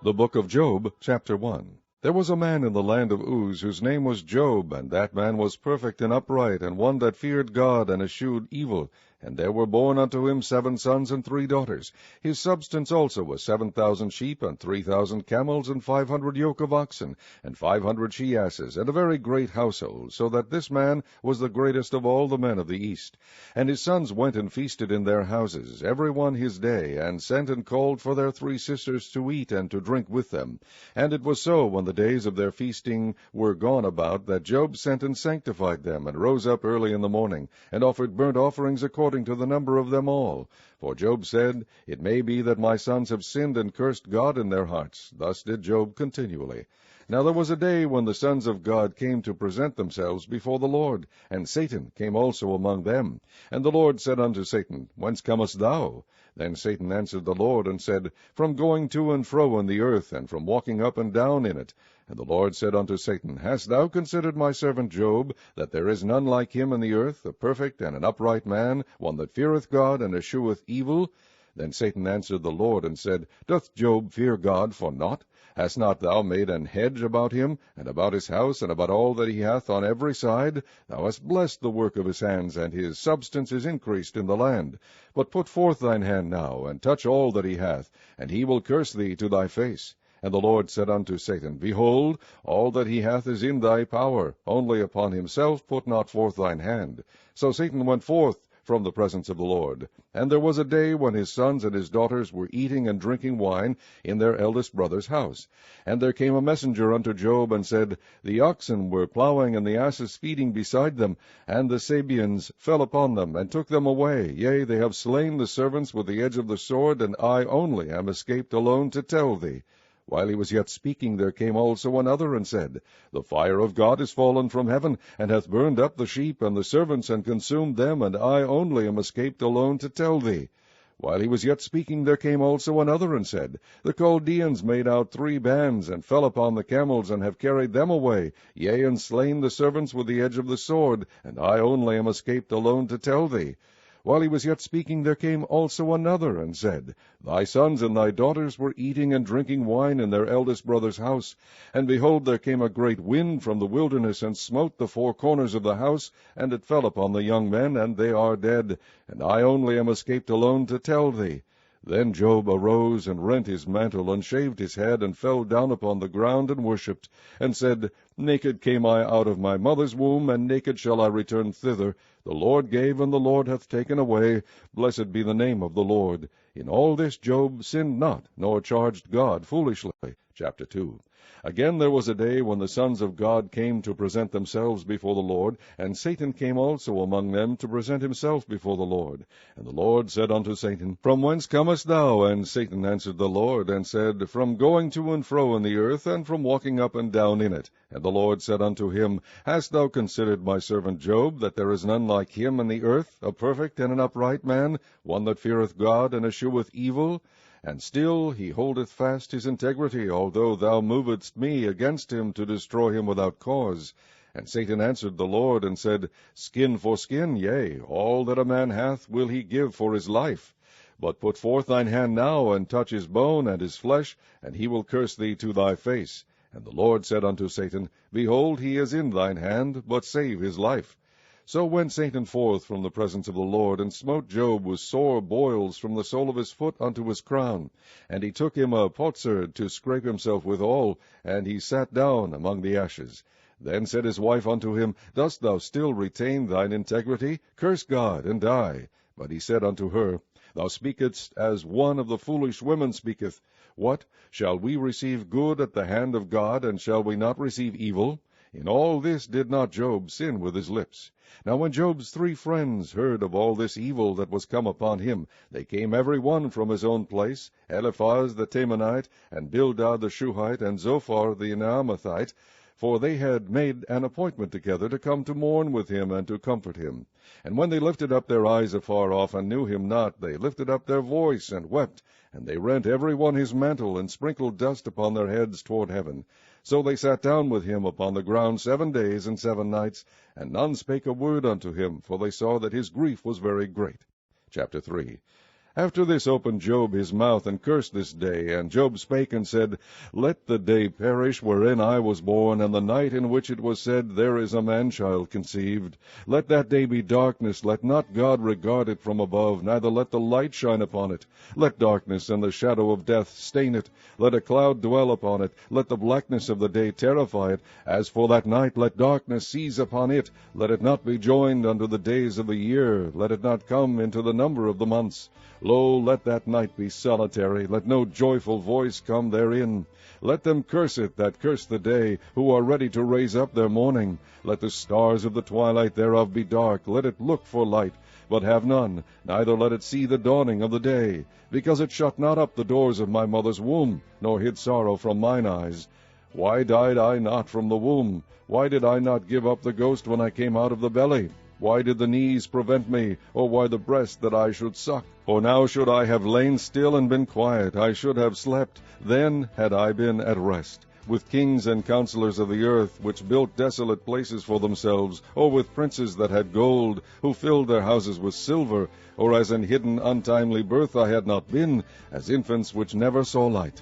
The book of Job, chapter 1. There was a man in the land of Uz, whose name was Job, and that man was perfect and upright, and one that feared God and eschewed evil. And there were born unto him 7 sons and 3 daughters. His substance also was 7,000 sheep, and 3,000 camels, and 500 yoke of oxen, and 500 she-asses, and a very great household, so that this man was the greatest of all the men of the east. And his sons went and feasted in their houses, every one his day, and sent and called for their 3 sisters to eat and to drink with them. And it was so, when the days of their feasting were gone about, that Job sent and sanctified them, and rose up early in the morning, and offered burnt offerings according to the number of them all. For Job said, It may be that my sons have sinned and cursed God in their hearts. Thus did Job continually. Now there was a day when the sons of God came to present themselves before the Lord, and Satan came also among them. And the Lord said unto Satan, Whence comest thou? Then Satan answered the Lord, and said, From going to and fro in the earth, and from walking up and down in it. And the Lord said unto Satan, Hast thou considered my servant Job, that there is none like him in the earth, a perfect and an upright man, one that feareth God and escheweth evil? Then Satan answered the Lord, and said, Doth Job fear God for naught? Hast not thou made an hedge about him, and about his house, and about all that he hath on every side? Thou hast blessed the work of his hands, and his substance is increased in the land. But put forth thine hand now, and touch all that he hath, and he will curse thee to thy face. And the Lord said unto Satan, Behold, all that he hath is in thy power, only upon himself put not forth thine hand. So Satan went forth from the presence of the Lord. And there was a day when his sons and his daughters were eating and drinking wine in their eldest brother's house. And there came a messenger unto Job, and said, The oxen were plowing, and the asses feeding beside them, and the Sabeans fell upon them, and took them away. Yea, they have slain the servants with the edge of the sword, and I only am escaped alone to tell thee. While he was yet speaking, there came also another, and said, The fire of God is fallen from heaven, and hath burned up the sheep and the servants, and consumed them, and I only am escaped alone to tell thee. While he was yet speaking, there came also another, and said, The Chaldeans made out 3 bands, and fell upon the camels, and have carried them away, yea, and slain the servants with the edge of the sword, and I only am escaped alone to tell thee. While he was yet speaking, there came also another, and said, Thy sons and thy daughters were eating and drinking wine in their eldest brother's house. And behold, there came a great wind from the wilderness, and smote the 4 corners of the house, and it fell upon the young men, and they are dead. And I only am escaped alone to tell thee. Then Job arose, and rent his mantle, and shaved his head, and fell down upon the ground, and worshipped, and said, Naked came I out of my mother's womb, and naked shall I return thither. The Lord gave, and the Lord hath taken away. Blessed be the name of the Lord. In all this Job sinned not, nor charged God foolishly. Chapter 2. Again there was a day when the sons of God came to present themselves before the Lord, and Satan came also among them to present himself before the Lord. And the Lord said unto Satan, From whence comest thou? And Satan answered the Lord, and said, From going to and fro in the earth, and from walking up and down in it. And the Lord said unto him, Hast thou considered my servant Job, that there is none like him in the earth, a perfect and an upright man, one that feareth God and escheweth evil? And still he holdeth fast his integrity, although thou movedst me against him to destroy him without cause. And Satan answered the Lord, and said, Skin for skin, yea, all that a man hath will he give for his life. But put forth thine hand now, and touch his bone and his flesh, and he will curse thee to thy face. And the Lord said unto Satan, Behold, he is in thine hand, but save his life. So went Satan forth from the presence of the Lord, and smote Job with sore boils from the sole of his foot unto his crown. And he took him a potsherd to scrape himself withal, and he sat down among the ashes. Then said his wife unto him, Dost thou still retain thine integrity? Curse God, and die. But he said unto her, Thou speakest as one of the foolish women speaketh. What? Shall we receive good at the hand of God, and shall we not receive evil? In all this did not Job sin with his lips. Now when Job's 3 friends heard of all this evil that was come upon him, they came every one from his own place, Eliphaz the Temanite, and Bildad the Shuhite, and Zophar the Naamathite, for they had made an appointment together to come to mourn with him and to comfort him. And when they lifted up their eyes afar off, and knew him not, they lifted up their voice, and wept, and they rent every one his mantle, and sprinkled dust upon their heads toward heaven. So they sat down with him upon the ground 7 days and 7 nights, and none spake a word unto him, for they saw that his grief was very great. Chapter 3. After this opened Job his mouth, and cursed this day. And Job spake and said, Let the day perish wherein I was born, and the night in which it was said, There is a man-child conceived. Let that day be darkness, let not God regard it from above, neither let the light shine upon it. Let darkness and the shadow of death stain it. Let a cloud dwell upon it. Let the blackness of the day terrify it. As for that night, let darkness seize upon it. Let it not be joined unto the days of the year. Let it not come into the number of the months. Lo, let that night be solitary, let no joyful voice come therein. Let them curse it that curse the day, who are ready to raise up their mourning. Let the stars of the twilight thereof be dark, let it look for light, but have none, neither let it see the dawning of the day. Because it shut not up the doors of my mother's womb, nor hid sorrow from mine eyes. Why died I not from the womb? Why did I not give up the ghost when I came out of the belly? Why did the knees prevent me, or why the breast that I should suck? For now should I have lain still and been quiet, I should have slept, then had I been at rest. With kings and counselors of the earth, which built desolate places for themselves, or with princes that had gold, who filled their houses with silver, or as in hidden untimely birth I had not been, as infants which never saw light.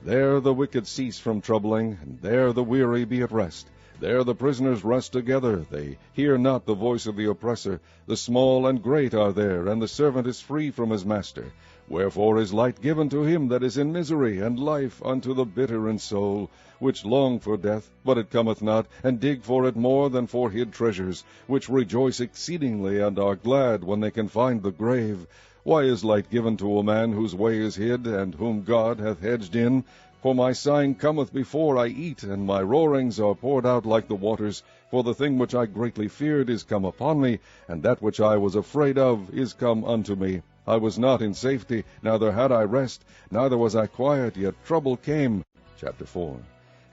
There the wicked cease from troubling, and there the weary be at rest. There the prisoners rest together, they hear not the voice of the oppressor. The small and great are there, and the servant is free from his master. Wherefore is light given to him that is in misery, and life unto the bitter in soul, which long for death, but it cometh not, and dig for it more than for hid treasures, which rejoice exceedingly, and are glad when they can find the grave. Why is light given to a man whose way is hid, and whom God hath hedged in? For my sighing cometh before I eat, and my roarings are poured out like the waters. For the thing which I greatly feared is come upon me, and that which I was afraid of is come unto me. I was not in safety, neither had I rest, neither was I quiet, yet trouble came. Chapter 4.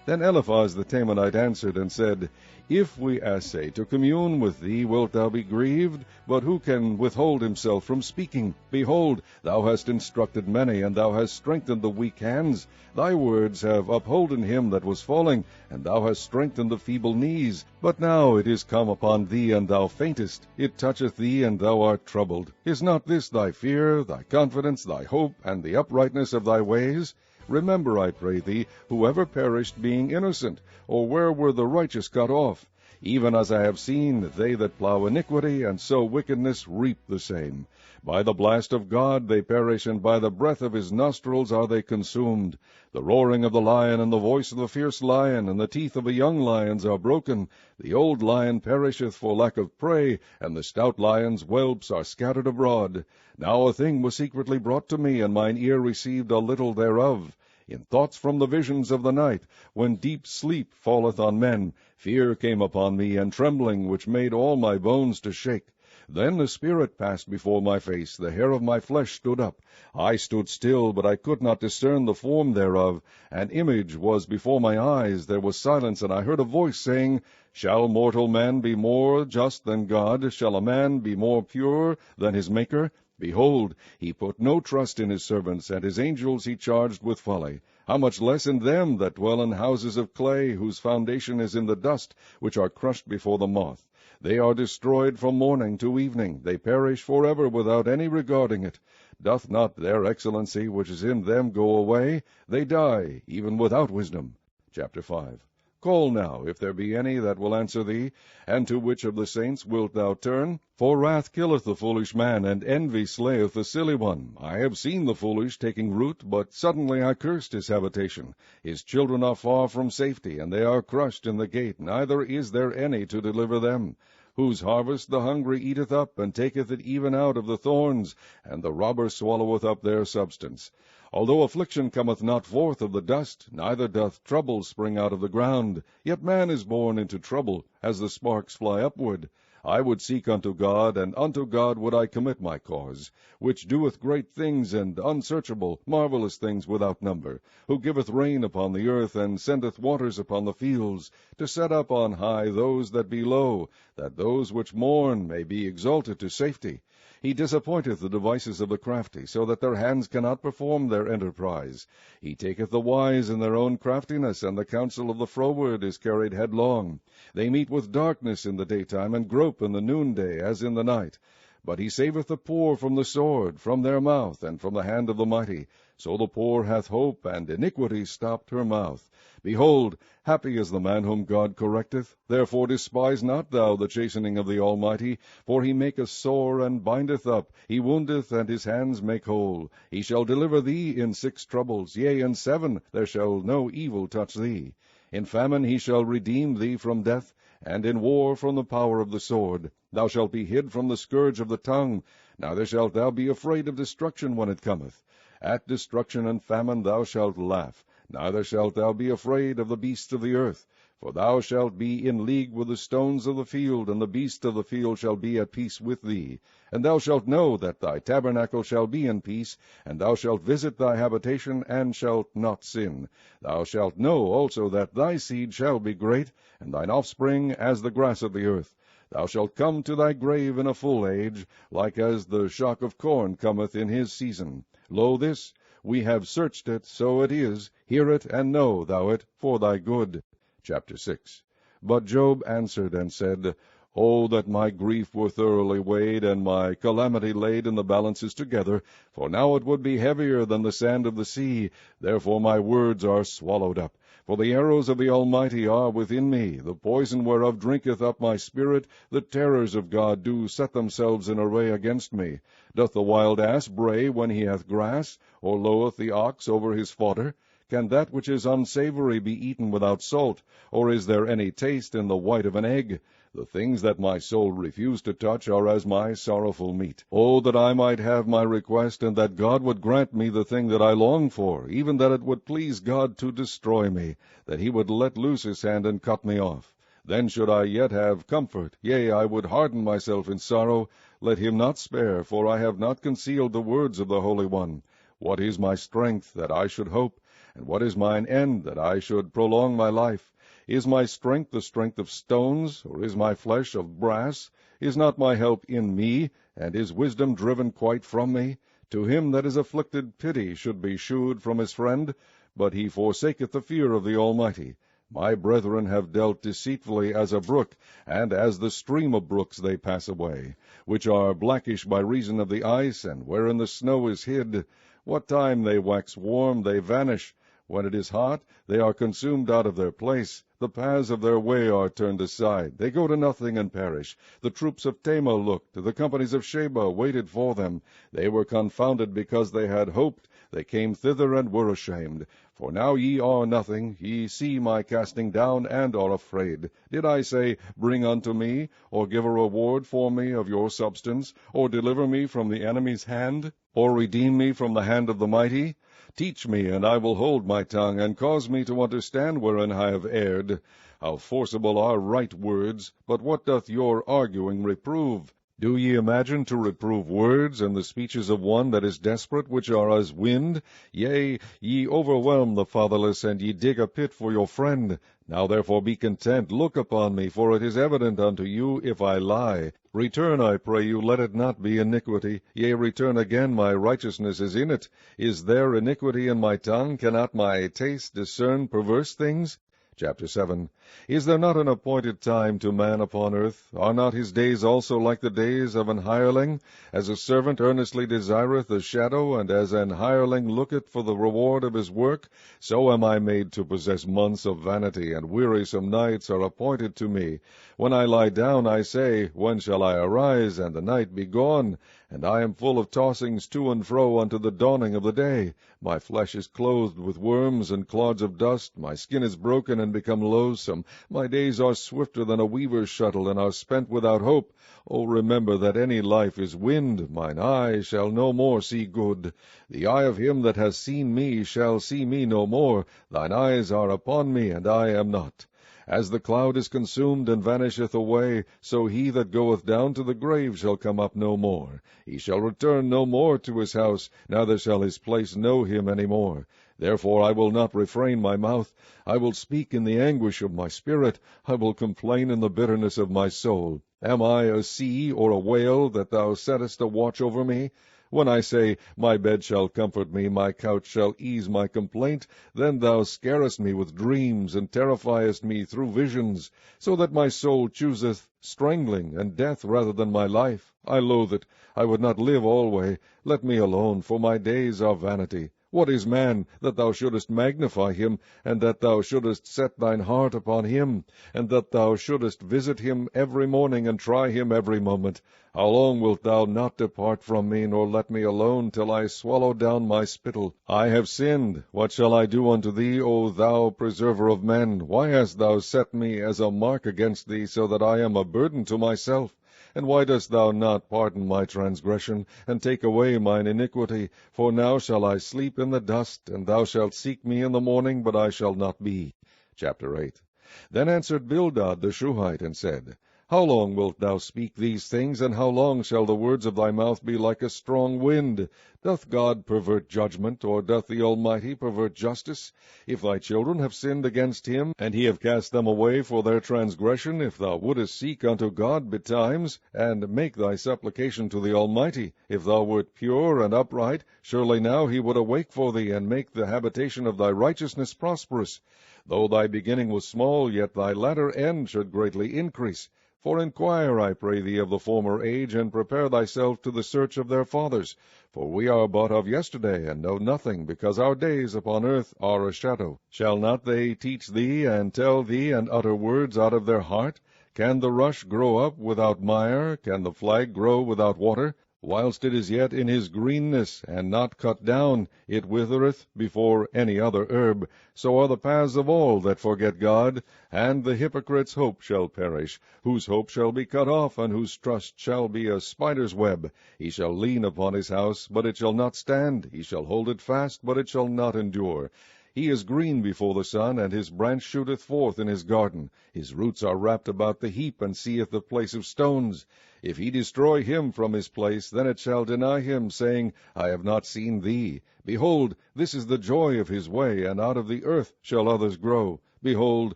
Then Eliphaz the Temanite answered and said, If we assay to commune with thee, wilt thou be grieved? But who can withhold himself from speaking? Behold, thou hast instructed many, and thou hast strengthened the weak hands. Thy words have upholden him that was falling, and thou hast strengthened the feeble knees. But now it is come upon thee, and thou faintest. It toucheth thee, and thou art troubled. Is not this thy fear, thy confidence, thy hope, and the uprightness of thy ways? Remember, I pray thee, whoever perished being innocent, or where were the righteous cut off? Even as I have seen, they that plow iniquity, and sow wickedness, reap the same. By the blast of God they perish, and by the breath of his nostrils are they consumed. The roaring of the lion, and the voice of the fierce lion, and the teeth of the young lions are broken. The old lion perisheth for lack of prey, and the stout lion's whelps are scattered abroad. Now a thing was secretly brought to me, and mine ear received a little thereof. In thoughts from the visions of the night, when deep sleep falleth on men, fear came upon me, and trembling, which made all my bones to shake. Then the spirit passed before my face, the hair of my flesh stood up. I stood still, but I could not discern the form thereof. An image was before my eyes, there was silence, and I heard a voice saying, Shall mortal man be more just than God? Shall a man be more pure than his Maker? Behold, he put no trust in his servants, and his angels he charged with folly. How much less in them that dwell in houses of clay, whose foundation is in the dust, which are crushed before the moth. They are destroyed from morning to evening. They perish forever without any regarding it. Doth not their excellency which is in them go away? They die, even without wisdom. Chapter 5. Call now, if there be any that will answer thee, and to which of the saints wilt thou turn? For wrath killeth the foolish man, and envy slayeth the silly one. I have seen the foolish taking root, but suddenly I cursed his habitation. His children are far from safety, and they are crushed in the gate, neither is there any to deliver them. Whose harvest the hungry eateth up, and taketh it even out of the thorns, and the robber swalloweth up their substance. Although affliction cometh not forth of the dust, neither doth trouble spring out of the ground, yet man is born into trouble, as the sparks fly upward. I would seek unto God, and unto God would I commit my cause, which doeth great things and unsearchable, marvelous things without number, who giveth rain upon the earth, and sendeth waters upon the fields, to set up on high those that be low, that those which mourn may be exalted to safety. He disappointeth the devices of the crafty, so that their hands cannot perform their enterprise. He taketh the wise in their own craftiness, and the counsel of the froward is carried headlong. They meet with darkness in the daytime, and grope in the noonday as in the night. But he saveth the poor from the sword, from their mouth, and from the hand of the mighty. So the poor hath hope, and iniquity stopped her mouth. Behold, happy is the man whom God correcteth. Therefore despise not thou the chastening of the Almighty, for he maketh sore and bindeth up, he woundeth, and his hands make whole. He shall deliver thee in 6 troubles, yea, in 7 there shall no evil touch thee. In famine he shall redeem thee from death, and in war from the power of the sword. Thou shalt be hid from the scourge of the tongue, neither shalt thou be afraid of destruction when it cometh. At destruction and famine thou shalt laugh, neither shalt thou be afraid of the beasts of the earth. For thou shalt be in league with the stones of the field, and the beasts of the field shall be at peace with thee. And thou shalt know that thy tabernacle shall be in peace, and thou shalt visit thy habitation, and shalt not sin. Thou shalt know also that thy seed shall be great, and thine offspring as the grass of the earth. Thou shalt come to thy grave in a full age, like as the shock of corn cometh in his season. Lo, this, we have searched it, so it is. Hear it, and know thou it, for thy good. Chapter 6. But Job answered and said, O that my grief were thoroughly weighed, and my calamity laid in the balances together, for now it would be heavier than the sand of the sea. Therefore my words are swallowed up. For the arrows of the Almighty are within me, the poison whereof drinketh up my spirit. The terrors of God do set themselves in array against me. Doth the wild ass bray when he hath grass, or loweth the ox over his fodder? Can that which is unsavory be eaten without salt, or is there any taste in the white of an egg? The things that my soul refused to touch are as my sorrowful meat. O that I might have my request, and that God would grant me the thing that I long for, even that it would please God to destroy me, that he would let loose his hand and cut me off. Then should I yet have comfort, yea, I would harden myself in sorrow. Let him not spare, for I have not concealed the words of the Holy One. What is my strength, that I should hope? And what is mine end, that I should prolong my life? Is my strength the strength of stones, or is my flesh of brass? Is not my help in me, and is wisdom driven quite from me? To him that is afflicted pity should be shewed from his friend, but he forsaketh the fear of the Almighty. My brethren have dealt deceitfully as a brook, and as the stream of brooks they pass away, which are blackish by reason of the ice, and wherein the snow is hid. What time they wax warm, they vanish. When it is hot, they are consumed out of their place. The paths of their way are turned aside. They go to nothing and perish. The troops of Tamar looked. The companies of Sheba waited for them. They were confounded because they had hoped. They came thither and were ashamed. For now ye are nothing. Ye see my casting down, and are afraid. Did I say, Bring unto me, or give a reward for me of your substance, or deliver me from the enemy's hand, or redeem me from the hand of the mighty? Teach me, and I will hold my tongue, and cause me to understand wherein I have erred. How forcible are right words, but what doth your arguing reprove? Do ye imagine to reprove words, and the speeches of one that is desperate, which are as wind? Yea, ye overwhelm the fatherless, and ye dig a pit for your friend. Now therefore be content, look upon me, for it is evident unto you if I lie. Return, I pray you, let it not be iniquity. Yea, return again, my righteousness is in it. Is there iniquity in my tongue? Cannot my taste discern perverse things? Chapter 7. Is there not an appointed time to man upon earth? Are not his days also like the days of an hireling? As a servant earnestly desireth the shadow, and as an hireling looketh for the reward of his work, so am I made to possess months of vanity, and wearisome nights are appointed to me. When I lie down, I say, When shall I arise, and the night be gone? And I am full of tossings to and fro unto the dawning of the day. My flesh is clothed with worms and clods of dust. My skin is broken and become loathsome. My days are swifter than a weaver's shuttle, and are spent without hope. O remember that any life is wind. Mine eye shall no more see good. The eye of him that has seen me shall see me no more. Thine eyes are upon me, and I am not. As the cloud is consumed and vanisheth away, so he that goeth down to the grave shall come up no more. He shall return no more to his house, neither shall his place know him any more. Therefore I will not refrain my mouth. I will speak in the anguish of my spirit. I will complain in the bitterness of my soul. Am I a sea or a whale, that thou settest a watch over me? When I say, My bed shall comfort me, my couch shall ease my complaint, then thou scarest me with dreams, and terrifiest me through visions, so that my soul chooseth strangling and death rather than my life. I loathe it. I would not live alway. Let me alone, for my days are vanity. What is man, that thou shouldest magnify him, and that thou shouldest set thine heart upon him, and that thou shouldest visit him every morning, and try him every moment? How long wilt thou not depart from me, nor let me alone, till I swallow down my spittle? I have sinned. What shall I do unto thee, O thou preserver of men? Why hast thou set me as a mark against thee, so that I am a burden to myself? And why dost thou not pardon my transgression, and take away mine iniquity? For now shall I sleep in the dust, and thou shalt seek me in the morning, but I shall not be. Chapter 8. Then answered Bildad the Shuhite, and said, How long wilt thou speak these things, and how long shall the words of thy mouth be like a strong wind? Doth God pervert judgment, or doth the Almighty pervert justice? If thy children have sinned against him, and he have cast them away for their transgression, if thou wouldest seek unto God betimes, and make thy supplication to the Almighty, if thou wert pure and upright, surely now he would awake for thee, and make the habitation of thy righteousness prosperous. Though thy beginning was small, yet thy latter end should greatly increase. For inquire, I pray thee, of the former age, and prepare thyself to the search of their fathers. For we are but of yesterday, and know nothing, because our days upon earth are a shadow. Shall not they teach thee, and tell thee, and utter words out of their heart? Can the rush grow up without mire? Can the flag grow without water? Whilst it is yet in his greenness, and not cut down, it withereth before any other herb. So are the paths of all that forget God, and the hypocrite's hope shall perish, whose hope shall be cut off, and whose trust shall be a spider's web. He shall lean upon his house, but it shall not stand. He shall hold it fast, but it shall not endure. He is green before the sun, and his branch shooteth forth in his garden. His roots are wrapped about the heap, and seeth the place of stones. If he destroy him from his place, then it shall deny him, saying, I have not seen thee. Behold, this is the joy of his way, and out of the earth shall others grow. Behold,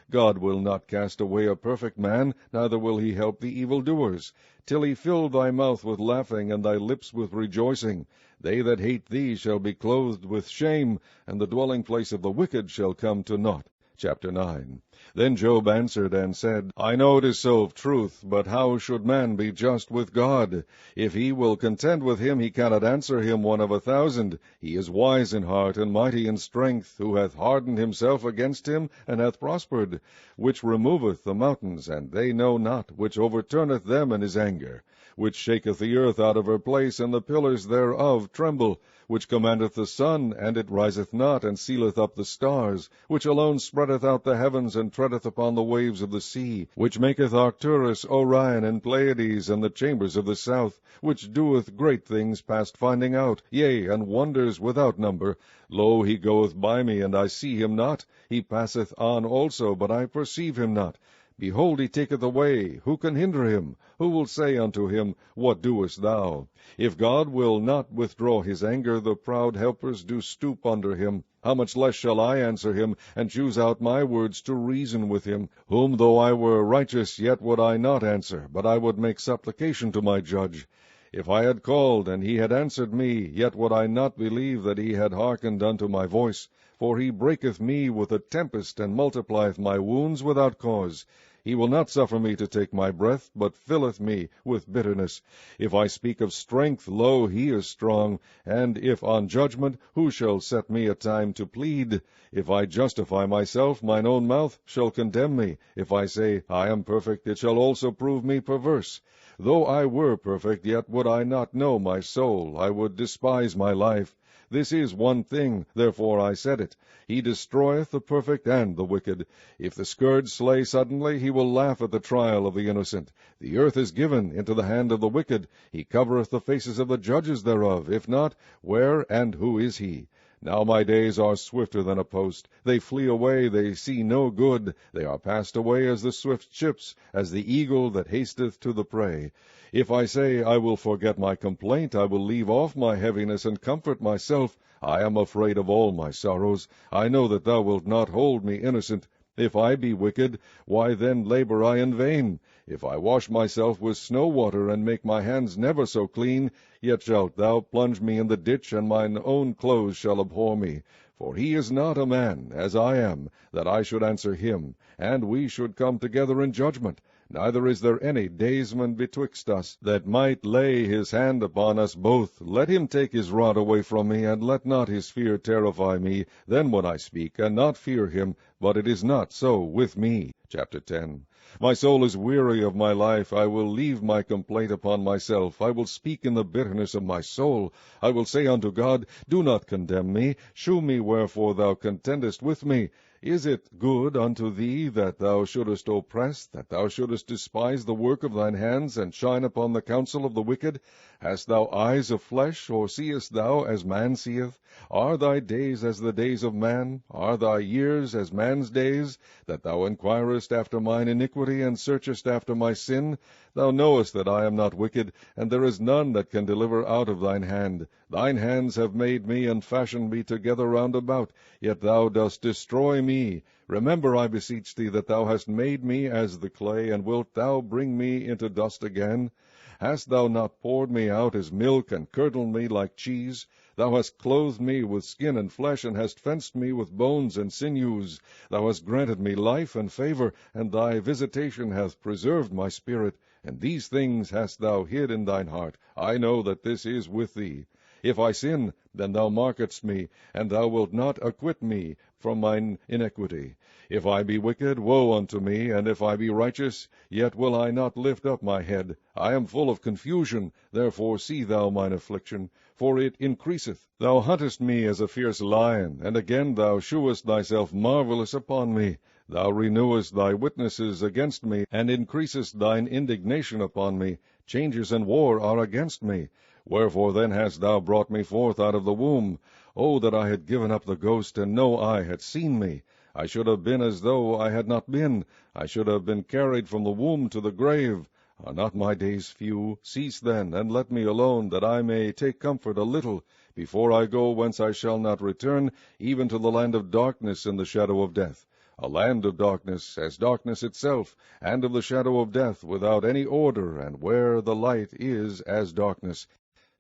God will not cast away a perfect man, neither will he help the evildoers, till he fill thy mouth with laughing, and thy lips with rejoicing. They that hate thee shall be clothed with shame, and the dwelling place of the wicked shall come to naught. Chapter 9. Then Job answered and said, I know it is so of truth, but how should man be just with God? If he will contend with him, he cannot answer him 1 of 1,000. He is wise in heart, and mighty in strength, who hath hardened himself against him, and hath prospered, which removeth the mountains, and they know not, which overturneth them in his anger, which shaketh the earth out of her place, and the pillars thereof tremble, which commandeth the sun, and it riseth not, and sealeth up the stars, which alone spreadeth out the heavens, and treadeth upon the waves of the sea, which maketh Arcturus, Orion, and Pleiades, and the chambers of the south, which doeth great things past finding out, yea, and wonders without number. Lo, he goeth by me, and I see him not. He passeth on also, but I perceive him not. Behold, he taketh away. Who can hinder him? Who will say unto him, What doest thou? If God will not withdraw his anger, the proud helpers do stoop under him. How much less shall I answer him, and choose out my words to reason with him? Whom though I were righteous, yet would I not answer, but I would make supplication to my judge. If I had called, and he had answered me, yet would I not believe that he had hearkened unto my voice. For he breaketh me with a tempest, and multiplieth my wounds without cause. He will not suffer me to take my breath, but filleth me with bitterness. If I speak of strength, lo, he is strong. And if on judgment, who shall set me a time to plead? If I justify myself, mine own mouth shall condemn me. If I say, I am perfect, it shall also prove me perverse. Though I were perfect, yet would I not know my soul. I would despise my life. This is one thing, therefore I said it. He destroyeth the perfect and the wicked. If the scourge slay suddenly, he will laugh at the trial of the innocent. The earth is given into the hand of the wicked. He covereth the faces of the judges thereof. If not, where and who is he? Now my days are swifter than a post. They flee away, they see no good. They are passed away as the swift ships, as the eagle that hasteth to the prey. If I say, I will forget my complaint, I will leave off my heaviness, and comfort myself, I am afraid of all my sorrows. I know that thou wilt not hold me innocent. If I be wicked, why then labor I in vain? If I wash myself with snow water, and make my hands never so clean, yet shalt thou plunge me in the ditch, and mine own clothes shall abhor me. For he is not a man, as I am, that I should answer him, and we should come together in judgment. Neither is there any daysman betwixt us, that might lay his hand upon us both. Let him take his rod away from me, and let not his fear terrify me. Then would I speak, and not fear him, but it is not so with me. Chapter 10. My soul is weary of my life. I will leave my complaint upon myself. I will speak in the bitterness of my soul. I will say unto God, do not condemn me. Shew me wherefore thou contendest with me. Is it good unto thee that thou shouldest oppress, that thou shouldest despise the work of thine hands, and shine upon the counsel of the wicked? Hast thou eyes of flesh, or seest thou as man seeth? Are thy days as the days of man? Are thy years as man's days? That thou inquirest after mine iniquity, and searchest after my sin? Thou knowest that I am not wicked, and there is none that can deliver out of thine hand. Thine hands have made me, and fashioned me together round about, yet thou dost destroy me. Remember, I beseech thee, that thou hast made me as the clay, and wilt thou bring me into dust again? Hast thou not poured me out as milk, and curdled me like cheese? Thou hast clothed me with skin and flesh, and hast fenced me with bones and sinews. Thou hast granted me life and favor, and thy visitation hath preserved my spirit. And these things hast thou hid in thine heart. I know that this is with thee. If I sin, then thou markest me, and thou wilt not acquit me from mine iniquity. If I be wicked, woe unto me, and if I be righteous, yet will I not lift up my head. I am full of confusion, therefore see thou mine affliction, for it increaseth. Thou huntest me as a fierce lion, and again thou shewest thyself marvellous upon me. Thou renewest thy witnesses against me, and increasest thine indignation upon me. Changes and war are against me. Wherefore then hast thou brought me forth out of the womb? O that I had given up the ghost, and no eye had seen me! I should have been as though I had not been. I should have been carried from the womb to the grave. Are not my days few? Cease then, and let me alone, that I may take comfort a little, before I go whence I shall not return, even to the land of darkness and the shadow of death. A land of darkness, as darkness itself, and of the shadow of death, without any order, and where the light is as darkness.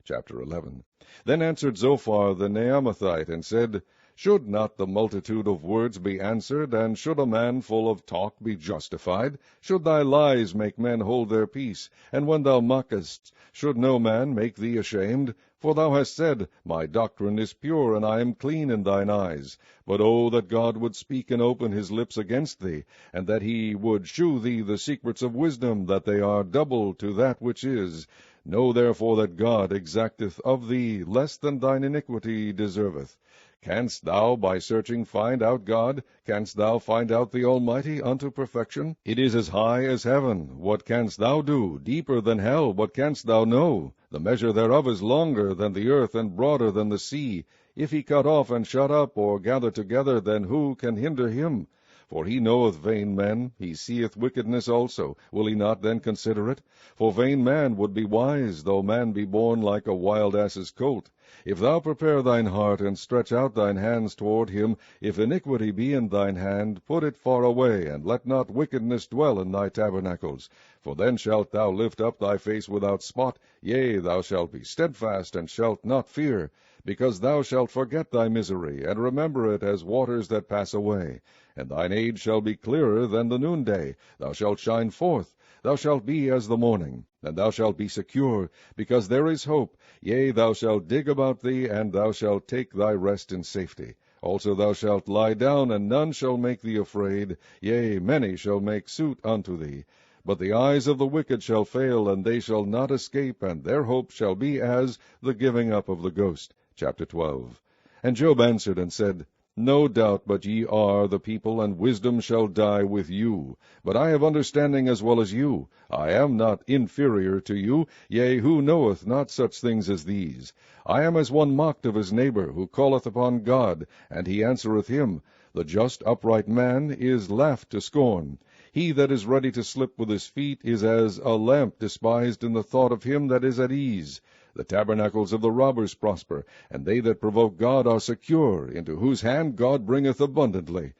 Chapter 11. Then answered Zophar the Naamathite, and said, Should not the multitude of words be answered, and should a man full of talk be justified? Should thy lies make men hold their peace? And when thou mockest, should no man make thee ashamed? For thou hast said, My doctrine is pure, and I am clean in thine eyes. But oh, that God would speak and open his lips against thee, and that he would shew thee the secrets of wisdom, that they are double to that which is. Know therefore that God exacteth of thee less than thine iniquity deserveth. Canst thou by searching find out God? Canst thou find out the Almighty unto perfection? It is as high as heaven. What canst thou do? Deeper than hell. What canst thou know? The measure thereof is longer than the earth, and broader than the sea. If he cut off and shut up, or gather together, then who can hinder him? For he knoweth vain men, he seeth wickedness also. Will he not then consider it? For vain man would be wise, though man be born like a wild ass's colt. If thou prepare thine heart, and stretch out thine hands toward him, if iniquity be in thine hand, put it far away, and let not wickedness dwell in thy tabernacles. For then shalt thou lift up thy face without spot, yea, thou shalt be steadfast, and shalt not fear. Because thou shalt forget thy misery, and remember it as waters that pass away. And thine age shall be clearer than the noonday. Thou shalt shine forth. Thou shalt be as the morning. And thou shalt be secure, because there is hope. Yea, thou shalt dig about thee, and thou shalt take thy rest in safety. Also thou shalt lie down, and none shall make thee afraid. Yea, many shall make suit unto thee. But the eyes of the wicked shall fail, and they shall not escape, and their hope shall be as the giving up of the ghost. Chapter 12. And Job answered and said, No doubt but ye are the people, and wisdom shall die with you. But I have understanding as well as you. I am not inferior to you. Yea, who knoweth not such things as these? I am as one mocked of his neighbor, who calleth upon God, and he answereth him. The just upright man is laughed to scorn. He that is ready to slip with his feet is as a lamp despised in the thought of him that is at ease. The tabernacles of the robbers prosper, and they that provoke God are secure, into whose hand God bringeth abundantly.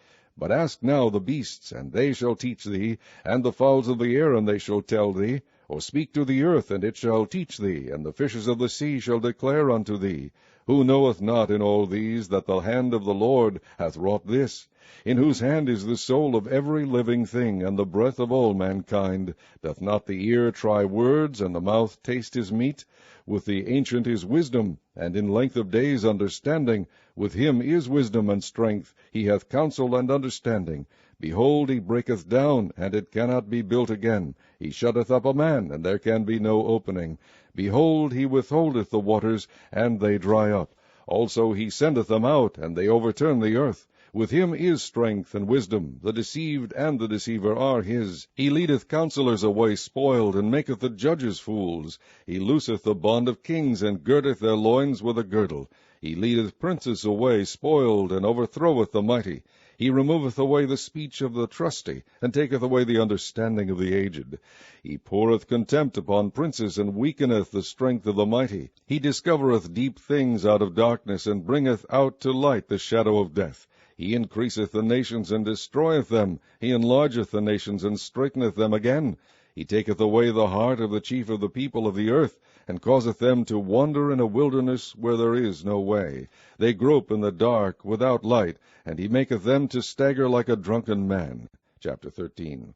But ask now the beasts, and they shall teach thee, and the fowls of the air, and they shall tell thee. Or speak to the earth, and it shall teach thee, and the fishes of the sea shall declare unto thee. Who knoweth not in all these that the hand of the Lord hath wrought this? In whose hand is the soul of every living thing, and the breath of all mankind? Doth not the ear try words, and the mouth taste his meat? With the ancient is wisdom, and in length of days understanding. With him is wisdom and strength, he hath counsel and understanding. Behold, he breaketh down, and it cannot be built again. He shutteth up a man, and there can be no opening. Behold, he withholdeth the waters, and they dry up. Also he sendeth them out, and they overturn the earth. With him is strength and wisdom. The deceived and the deceiver are his. He leadeth counselors away spoiled, and maketh the judges fools. He looseth the bond of kings, and girdeth their loins with a girdle. He leadeth princes away spoiled, and overthroweth the mighty. He removeth away the speech of the trusty, and taketh away the understanding of the aged. He poureth contempt upon princes, and weakeneth the strength of the mighty. He discovereth deep things out of darkness, and bringeth out to light the shadow of death. He increaseth the nations, and destroyeth them. He enlargeth the nations, and straighteneth them again. He taketh away the heart of the chief of the people of the earth, and causeth them to wander in a wilderness where there is no way. They grope in the dark without light, and he maketh them to stagger like a drunken man. Chapter 13.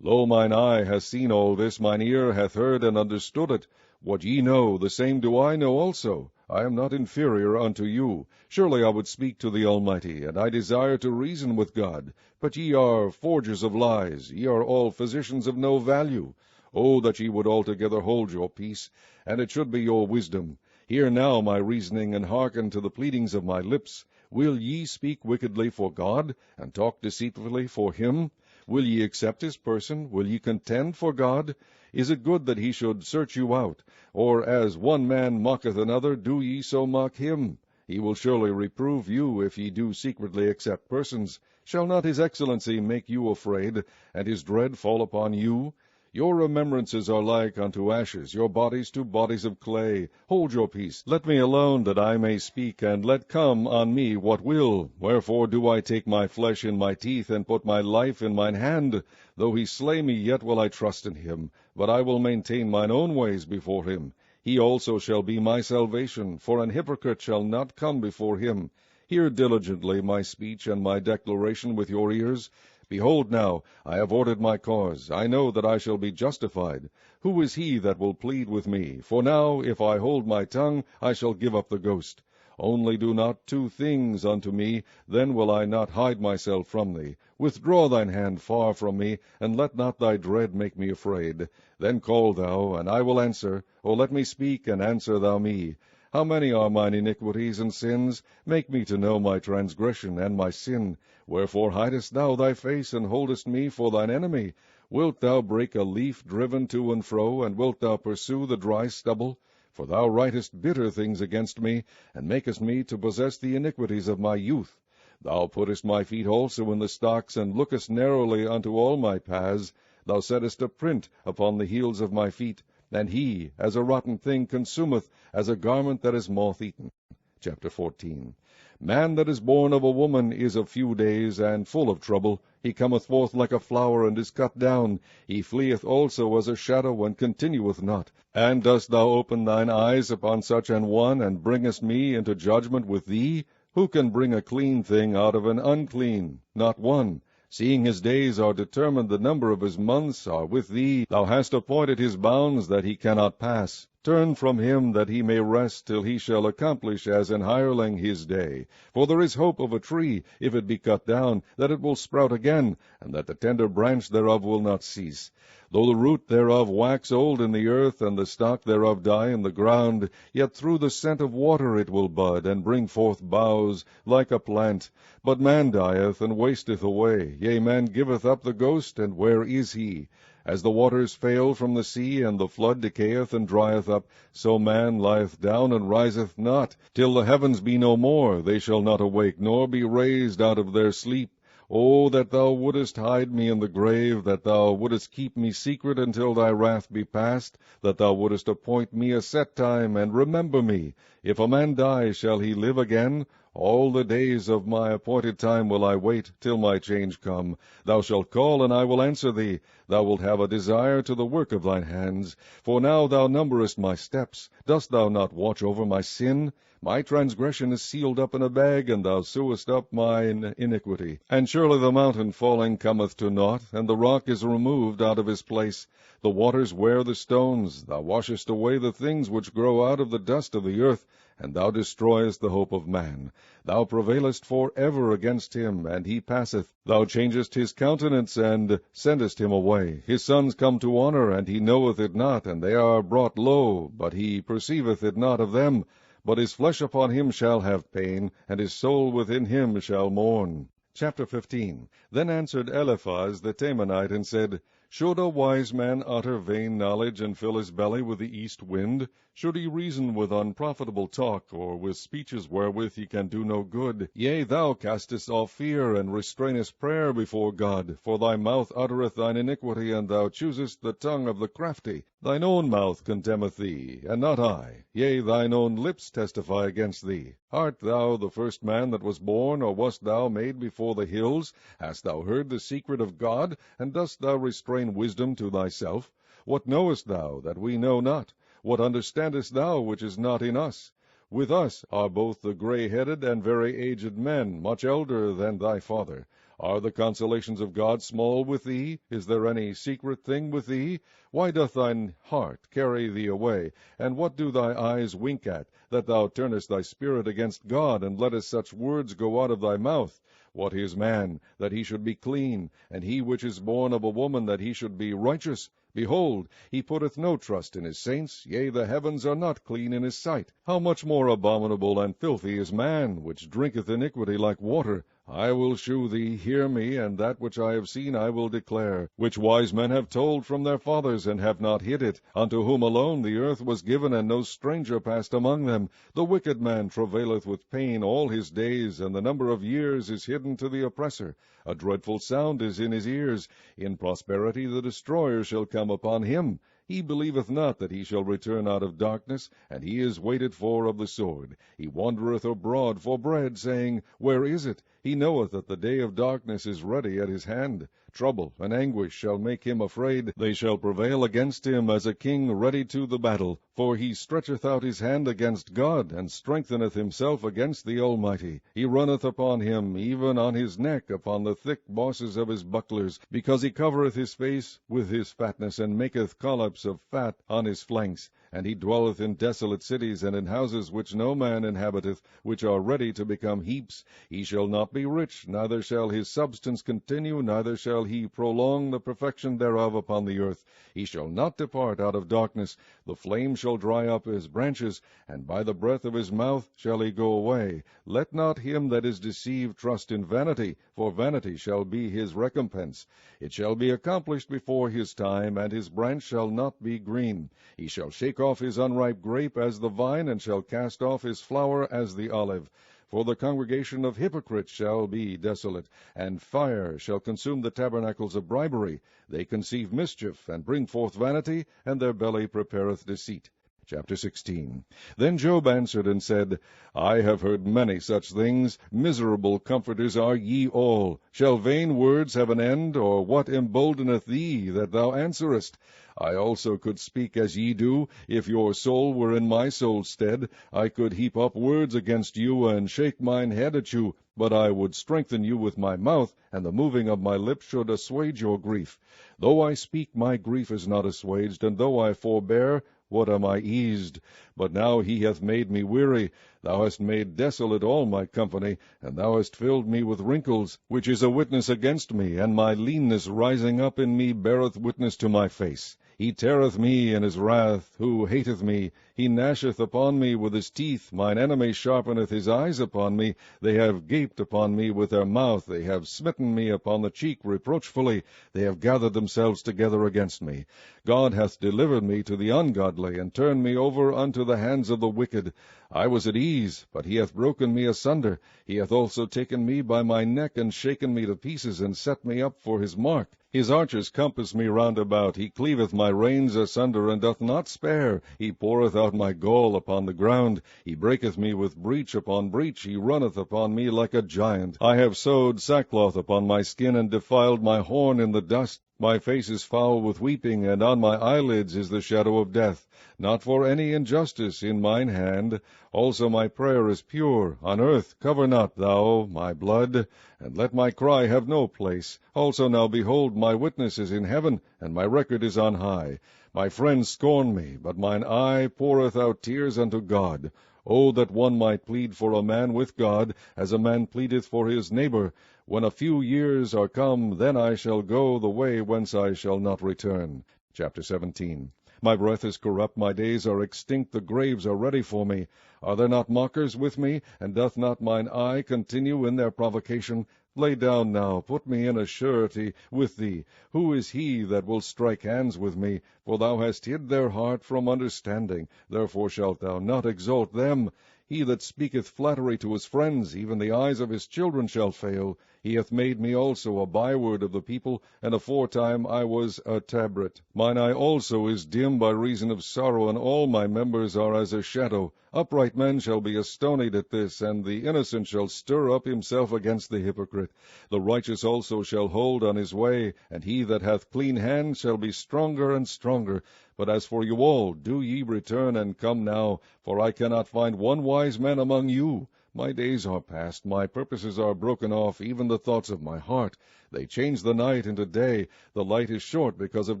Lo, mine eye hath seen all this, mine ear hath heard and understood it. What ye know, the same do I know also. I am not inferior unto you. Surely I would speak to the Almighty, and I desire to reason with God. But ye are forgers of lies, ye are all physicians of no value. O that ye would altogether hold your peace, and it should be your wisdom. Hear now my reasoning, and hearken to the pleadings of my lips. Will ye speak wickedly for God, and talk deceitfully for him? Will ye accept his person? Will ye contend for God? Is it good that he should search you out? Or as one man mocketh another, do ye so mock him? He will surely reprove you, if ye do secretly accept persons. Shall not his excellency make you afraid, and his dread fall upon you? Your remembrances are like unto ashes, your bodies to bodies of clay. Hold your peace, let me alone, that I may speak, and let come on me what will. Wherefore do I take my flesh in my teeth, and put my life in mine hand? Though he slay me, yet will I trust in him. But I will maintain mine own ways before him. He also shall be my salvation, for an hypocrite shall not come before him. Hear diligently my speech and my declaration with your ears. Behold now, I have ordered my cause. I know that I shall be justified. Who is he that will plead with me? For now, if I hold my tongue, I shall give up the ghost. Only do not two things unto me, then will I not hide myself from thee. Withdraw thine hand far from me, and let not thy dread make me afraid. Then call thou, and I will answer. O let me speak, and answer thou me. How many are mine iniquities and sins? Make me to know my transgression and my sin. Wherefore hidest thou thy face, and holdest me for thine enemy? Wilt thou break a leaf driven to and fro, and wilt thou pursue the dry stubble? For thou writest bitter things against me, and makest me to possess the iniquities of my youth. Thou puttest my feet also in the stocks, and lookest narrowly unto all my paths. Thou settest a print upon the heels of my feet, and he, as a rotten thing, consumeth, as a garment that is moth-eaten. Chapter 14. Man that is born of a woman is of few days, and full of trouble. He cometh forth like a flower, and is cut down. He fleeth also as a shadow, and continueth not. And dost thou open thine eyes upon such an one, and bringest me into judgment with thee? Who can bring a clean thing out of an unclean? Not one. Seeing his days are determined, the number of his months are with thee. Thou hast appointed his bounds, that he cannot pass. Turn from him, that he may rest, till he shall accomplish as an hireling his day. For there is hope of a tree, if it be cut down, that it will sprout again, and that the tender branch thereof will not cease. Though the root thereof wax old in the earth, and the stock thereof die in the ground, yet through the scent of water it will bud, and bring forth boughs, like a plant. But man dieth, and wasteth away. Yea, man giveth up the ghost, and where is he? As the waters fail from the sea, and the flood decayeth and drieth up, so man lieth down and riseth not. Till the heavens be no more, they shall not awake, nor be raised out of their sleep. O that thou wouldest hide me in the grave, that thou wouldest keep me secret until thy wrath be past, that thou wouldest appoint me a set time, and remember me. If a man die, shall he live again? All the days of my appointed time will I wait, till my change come. Thou shalt call, and I will answer thee. Thou wilt have a desire to the work of thine hands. For now thou numberest my steps. Dost thou not watch over my sin? My transgression is sealed up in a bag, and thou sewest up mine iniquity. And surely the mountain falling cometh to naught, and the rock is removed out of his place. The waters wear the stones. Thou washest away the things which grow out of the dust of the earth, and thou destroyest the hope of man. Thou prevailest for ever against him, and he passeth. Thou changest his countenance, and sendest him away. His sons come to honor, and he knoweth it not, and they are brought low, but he perceiveth it not of them. But his flesh upon him shall have pain, and his soul within him shall mourn. Chapter 15. Then answered Eliphaz the Temanite, and said, Should a wise man utter vain knowledge, and fill his belly with the east wind? Should he reason with unprofitable talk, or with speeches wherewith he can do no good? Yea, thou castest off fear, and restrainest prayer before God. For thy mouth uttereth thine iniquity, and thou choosest the tongue of the crafty. Thine own mouth condemneth thee, and not I. Yea, thine own lips testify against thee. Art thou the first man that was born, or wast thou made before the hills? Hast thou heard the secret of God, and dost thou restrain wisdom to thyself? What knowest thou that we know not? What understandest thou which is not in us? With us are both the grey-headed and very aged men, much elder than thy father. Are the consolations of God small with thee? Is there any secret thing with thee? Why doth thine heart carry thee away? And what do thy eyes wink at, that thou turnest thy spirit against God, and lettest such words go out of thy mouth? What is man, that he should be clean? And he which is born of a woman, that he should be righteous? Behold, he putteth no trust in his saints, yea, the heavens are not clean in his sight. How much more abominable and filthy is man, which drinketh iniquity like water? I will shew thee, hear me, and that which I have seen I will declare, which wise men have told from their fathers, and have not hid it, unto whom alone the earth was given, and no stranger passed among them. The wicked man travaileth with pain all his days, and the number of years is hidden to the oppressor. A dreadful sound is in his ears. In prosperity the destroyer shall come upon him. He believeth not that he shall return out of darkness, and he is waited for of the sword. He wandereth abroad for bread, saying, Where is it? He knoweth that the day of darkness is ready at his hand. Trouble and anguish shall make him afraid. They shall prevail against him as a king ready to the battle. For he stretcheth out his hand against God, and strengtheneth himself against the Almighty. He runneth upon him, even on his neck, upon the thick bosses of his bucklers, because he covereth his face with his fatness, and maketh collops of fat on his flanks. And he dwelleth in desolate cities, and in houses which no man inhabiteth, which are ready to become heaps. He shall not be rich, neither shall his substance continue, neither shall he prolong the perfection thereof upon the earth. He shall not depart out of darkness. The flame shall dry up his branches, and by the breath of his mouth shall he go away. Let not him that is deceived trust in vanity, for vanity shall be his recompense. It shall be accomplished before his time, and his branch shall not be green. He shall shake off his unripe grape as the vine, and shall cast off his flower as the olive. For the congregation of hypocrites shall be desolate, and fire shall consume the tabernacles of bribery. They conceive mischief, and bring forth vanity, and their belly prepareth deceit. Chapter 16. Then Job answered and said, I have heard many such things. Miserable comforters are ye all. Shall vain words have an end, or what emboldeneth thee that thou answerest? I also could speak as ye do. If your soul were in my soul's stead, I could heap up words against you, and shake mine head at you. But I would strengthen you with my mouth, and the moving of my lips should assuage your grief. Though I speak, my grief is not assuaged, and though I forbear, what am I eased? But now he hath made me weary. Thou hast made desolate all my company, and thou hast filled me with wrinkles, which is a witness against me, and my leanness rising up in me beareth witness to my face. He teareth me in his wrath, who hateth me. He gnasheth upon me with his teeth. Mine enemy sharpeneth his eyes upon me. They have gaped upon me with their mouth. They have smitten me upon the cheek reproachfully. They have gathered themselves together against me. God hath delivered me to the ungodly, and turned me over unto the hands of the wicked. I was at ease, but he hath broken me asunder. He hath also taken me by my neck, and shaken me to pieces, and set me up for his mark. His archers compass me round about. He cleaveth my reins asunder, and doth not spare. He poureth out my gall upon the ground. He breaketh me with breach upon breach. He runneth upon me like a giant. I have sewed sackcloth upon my skin, and defiled my horn in the dust. My face is foul with weeping, and on my eyelids is the shadow of death. Not for any injustice in mine hand. Also my prayer is pure. On earth cover not thou my blood, and let my cry have no place. Also now behold, my witness is in heaven, and my record is on high. My friends scorn me, but mine eye poureth out tears unto God. Oh, that one might plead for a man with God, as a man pleadeth for his neighbor. When a few years are come, then I shall go the way whence I shall not return. Chapter 17. My breath is corrupt, my days are extinct, the graves are ready for me. Are there not mockers with me, and doth not mine eye continue in their provocation? Lay down now, put me in a surety with thee. Who is he that will strike hands with me? For thou hast hid their heart from understanding, therefore shalt thou not exalt them. He that speaketh flattery to his friends, even the eyes of his children shall fail. He hath made me also a byword of the people, and aforetime I was a tabret. Mine eye also is dim by reason of sorrow, and all my members are as a shadow. Upright men shall be astonied at this, and the innocent shall stir up himself against the hypocrite. The righteous also shall hold on his way, and he that hath clean hands shall be stronger and stronger. But as for you all, do ye return and come now, for I cannot find one wise man among you. My days are past, my purposes are broken off, even the thoughts of my heart. They change the night into day, the light is short because of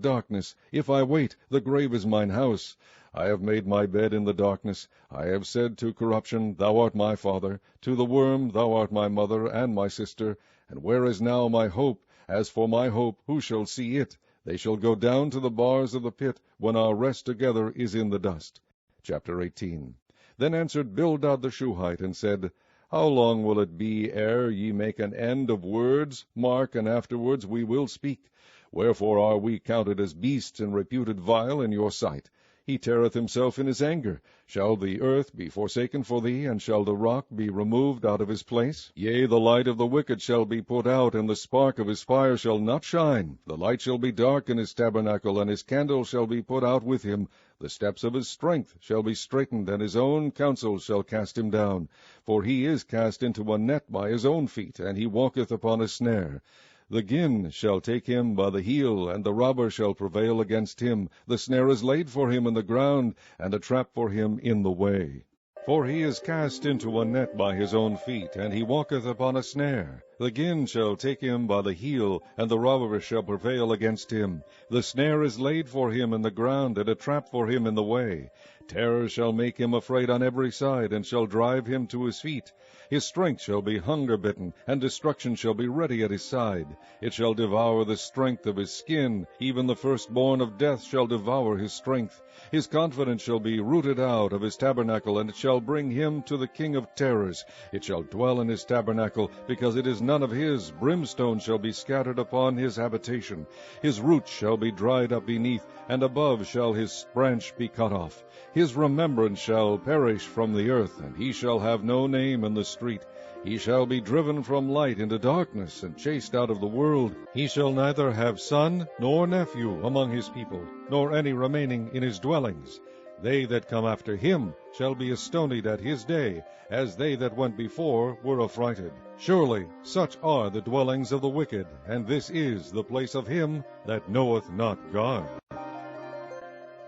darkness. If I wait, the grave is mine house. I have made my bed in the darkness. I have said to corruption, Thou art my father. To the worm, Thou art my mother and my sister. And where is now my hope? As for my hope, who shall see it? They shall go down to the bars of the pit, when our rest together is in the dust. Chapter 18. Then answered Bildad the Shuhite, and said, How long will it be ere ye make an end of words? Mark, and afterwards we will speak. Wherefore are we counted as beasts, and reputed vile in your sight? He teareth himself in his anger. Shall the earth be forsaken for thee, and shall the rock be removed out of his place? Yea, the light of the wicked shall be put out, and the spark of his fire shall not shine. The light shall be dark in his tabernacle, and his candle shall be put out with him. The steps of his strength shall be straitened, and his own counsel shall cast him down. For he is cast into a net by his own feet, and he walketh upon a snare. The gin shall take him by the heel, and the robber shall prevail against him. The snare is laid for him in the ground, and a trap for him in the way. For he is cast into a net by his own feet, and he walketh upon a snare. The gin shall take him by the heel, and the robber shall prevail against him. The snare is laid for him in the ground, and a trap for him in the way. Terror shall make him afraid on every side, and shall drive him to his feet. His strength shall be hunger-bitten, and destruction shall be ready at his side. It shall devour the strength of his skin, even the firstborn of death shall devour his strength. His confidence shall be rooted out of his tabernacle, and it shall bring him to the king of terrors. It shall dwell in his tabernacle, because it is none of his. Brimstone shall be scattered upon his habitation. His roots shall be dried up beneath, and above shall his branch be cut off. His remembrance shall perish from the earth, and he shall have no name in the street. He shall be driven from light into darkness, and chased out of the world. He shall neither have son nor nephew among his people, nor any remaining in his dwellings. They that come after him shall be astonied at his day, as they that went before were affrighted. Surely such are the dwellings of the wicked, and this is the place of him that knoweth not God.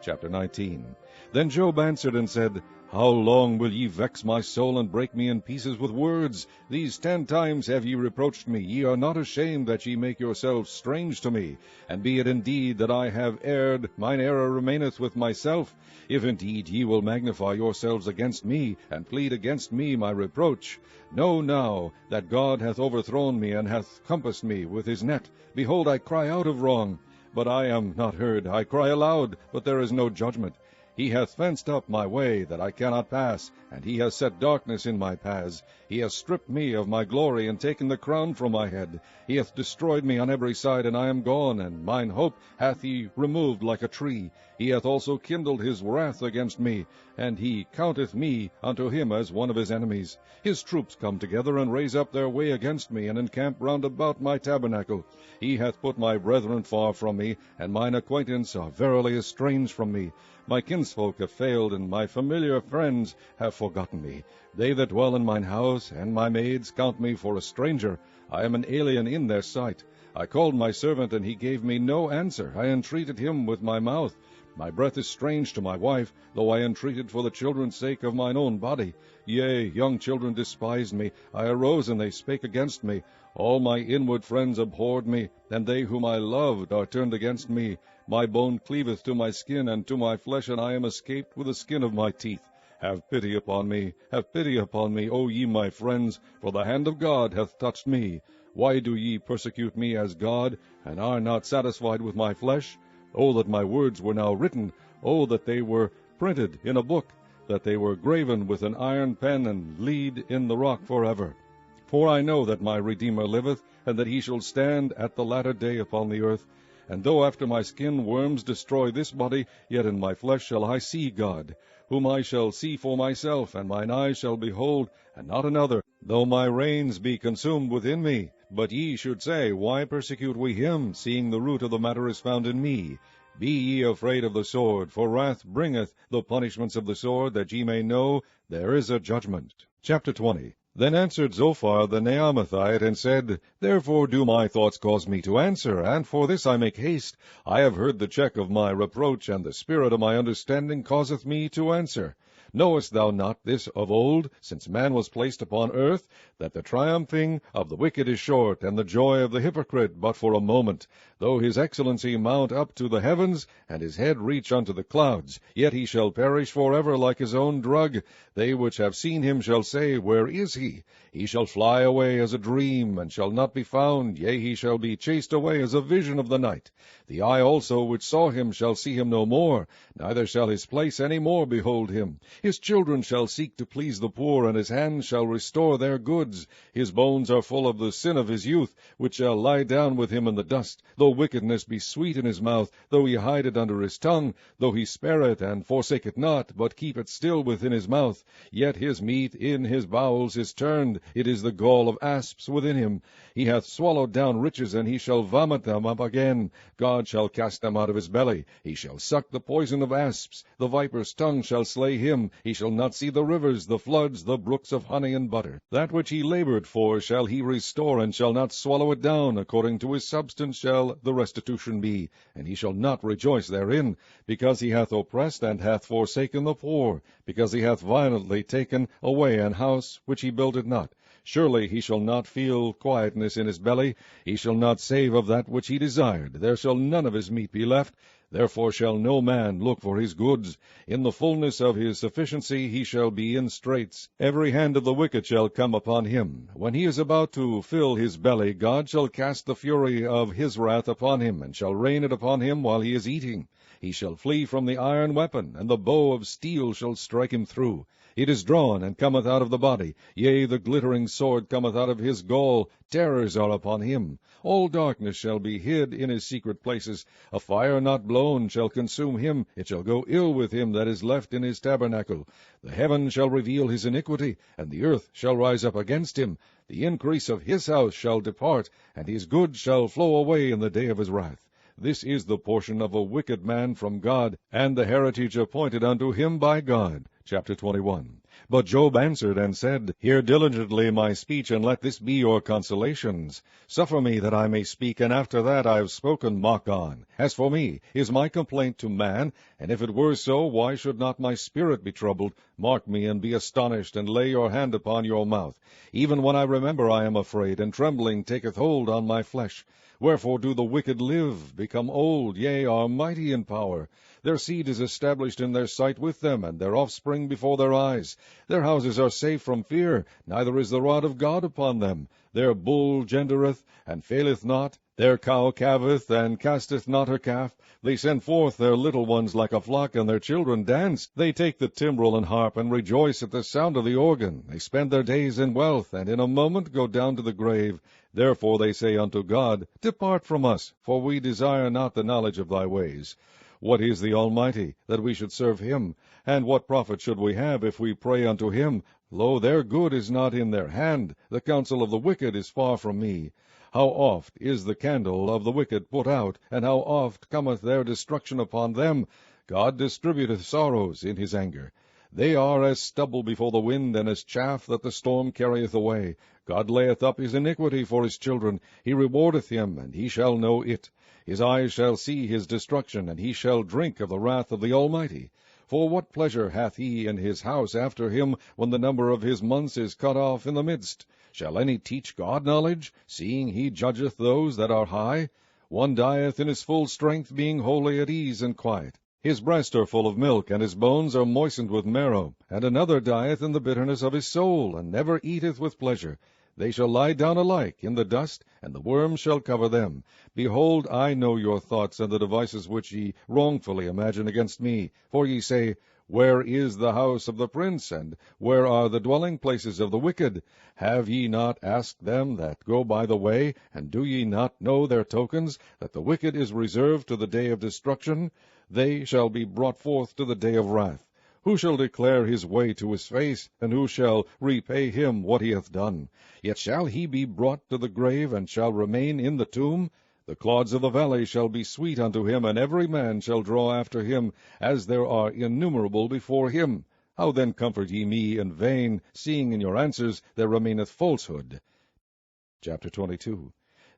Chapter 19. Then Job answered and said, How long will ye vex my soul, and break me in pieces with words? These 10 times have ye reproached me. Ye are not ashamed that ye make yourselves strange to me. And be it indeed that I have erred, mine error remaineth with myself. If indeed ye will magnify yourselves against me, and plead against me my reproach, know now that God hath overthrown me, and hath compassed me with his net. Behold, I cry out of wrong, but I am not heard. I cry aloud, but there is no judgment. He hath fenced up my way, that I cannot pass, and he hath set darkness in my paths. He hath stripped me of my glory, and taken the crown from my head. He hath destroyed me on every side, and I am gone, and mine hope hath he removed like a tree. He hath also kindled his wrath against me, and he counteth me unto him as one of his enemies. His troops come together, and raise up their way against me, and encamp round about my tabernacle. He hath put my brethren far from me, and mine acquaintance are verily estranged from me. My kinsfolk have failed, and my familiar friends have forgotten me. They that dwell in mine house, and my maids, count me for a stranger. I am an alien in their sight. I called my servant, and he gave me no answer. I entreated him with my mouth. My breath is strange to my wife, though I entreated for the children's sake of mine own body. Yea, young children despised me. I arose, and they spake against me. All my inward friends abhorred me, and they whom I loved are turned against me. My bone cleaveth to my skin, and to my flesh, and I am escaped with the skin of my teeth. Have pity upon me, O ye my friends, for the hand of God hath touched me. Why do ye persecute me as God, and are not satisfied with my flesh? O that my words were now written! O that they were printed in a book, that they were graven with an iron pen, and lead in the rock forever. For I know that my Redeemer liveth, and that he shall stand at the latter day upon the earth. And though after my skin worms destroy this body, yet in my flesh shall I see God, whom I shall see for myself, and mine eyes shall behold, and not another, though my reins be consumed within me. But ye should say, Why persecute we him, seeing the root of the matter is found in me? Be ye afraid of the sword, for wrath bringeth the punishments of the sword, that ye may know there is a judgment. Chapter 20. Then answered Zophar the Naamathite, and said, Therefore do my thoughts cause me to answer, and for this I make haste. I have heard the check of my reproach, and the spirit of my understanding causeth me to answer. Knowest thou not this of old, since man was placed upon earth, that the triumphing of the wicked is short, and the joy of the hypocrite but for a moment? Though his excellency mount up to the heavens, and his head reach unto the clouds, yet he shall perish forever like his own drug. They which have seen him shall say, Where is he? He shall fly away as a dream, and shall not be found. Yea, he shall be chased away as a vision of the night. The eye also which saw him shall see him no more, neither shall his place any more behold him. His children shall seek to please the poor, and his hands shall restore their goods. His bones are full of the sin of his youth, which shall lie down with him in the dust. Though wickedness be sweet in his mouth, though he hide it under his tongue, though he spare it, and forsake it not, but keep it still within his mouth, yet his meat in his bowels is turned, it is the gall of asps within him. He hath swallowed down riches, and he shall vomit them up again. God shall cast them out of his belly. He shall suck the poison of asps. The viper's tongue shall slay him. He shall not see the rivers, the floods, the brooks of honey and butter. That which he labored for shall he restore, and shall not swallow it down. According to his substance shall the restitution be, and he shall not rejoice therein, because he hath oppressed and hath forsaken the poor, because he hath violently taken away an house which he builded not. Surely he shall not feel quietness in his belly. He shall not save of that which he desired. There shall none of his meat be left. Therefore shall no man look for his goods. In the fullness of his sufficiency he shall be in straits. Every hand of the wicked shall come upon him. When he is about to fill his belly, God shall cast the fury of his wrath upon him, and shall rain it upon him while he is eating. He shall flee from the iron weapon, and the bow of steel shall strike him through. It is drawn, and cometh out of the body. Yea, the glittering sword cometh out of his gall. Terrors are upon him. All darkness shall be hid in his secret places. A fire not blown shall consume him. It shall go ill with him that is left in his tabernacle. The heaven shall reveal his iniquity, and the earth shall rise up against him. The increase of his house shall depart, and his goods shall flow away in the day of his wrath. This is the portion of a wicked man from God, and the heritage appointed unto him by God. Chapter 21. But Job answered and said, Hear diligently my speech, and let this be your consolations. Suffer me that I may speak, and after that I have spoken, mock on. As for me, is my complaint to man? And if it were so, why should not my spirit be troubled? Mark me, and be astonished, and lay your hand upon your mouth. Even when I remember I am afraid, and trembling taketh hold on my flesh. Wherefore do the wicked live, become old, yea, are mighty in power? Their seed is established in their sight with them, and their offspring before their eyes. Their houses are safe from fear, neither is the rod of God upon them. Their bull gendereth, and faileth not. Their cow calveth, and casteth not her calf. They send forth their little ones like a flock, and their children dance. They take the timbrel and harp, and rejoice at the sound of the organ. They spend their days in wealth, and in a moment go down to the grave. Therefore they say unto God, Depart from us, for we desire not the knowledge of thy ways. What is the Almighty, that we should serve him? And what profit should we have if we pray unto him? Lo, their good is not in their hand. The counsel of the wicked is far from me. How oft is the candle of the wicked put out, and how oft cometh their destruction upon them? God distributeth sorrows in his anger. They are as stubble before the wind, and as chaff that the storm carrieth away. God layeth up his iniquity for his children. He rewardeth him, and he shall know it. His eyes shall see his destruction, and he shall drink of the wrath of the Almighty. For what pleasure hath he in his house after him, when the number of his months is cut off in the midst? Shall any teach God knowledge, seeing he judgeth those that are high? One dieth in his full strength, being wholly at ease and quiet. His breasts are full of milk, and his bones are moistened with marrow. And another dieth in the bitterness of his soul, and never eateth with pleasure. They shall lie down alike in the dust, and the worms shall cover them. Behold, I know your thoughts, and the devices which ye wrongfully imagine against me. For ye say, Where is the house of the prince, and where are the dwelling places of the wicked? Have ye not asked them that go by the way, and do ye not know their tokens, that the wicked is reserved to the day of destruction? They shall be brought forth to the day of wrath. Who shall declare his way to his face, and who shall repay him what he hath done? Yet shall he be brought to the grave, and shall remain in the tomb? The clods of the valley shall be sweet unto him, and every man shall draw after him, as there are innumerable before him. How then comfort ye me in vain, seeing in your answers there remaineth falsehood? Chapter 22.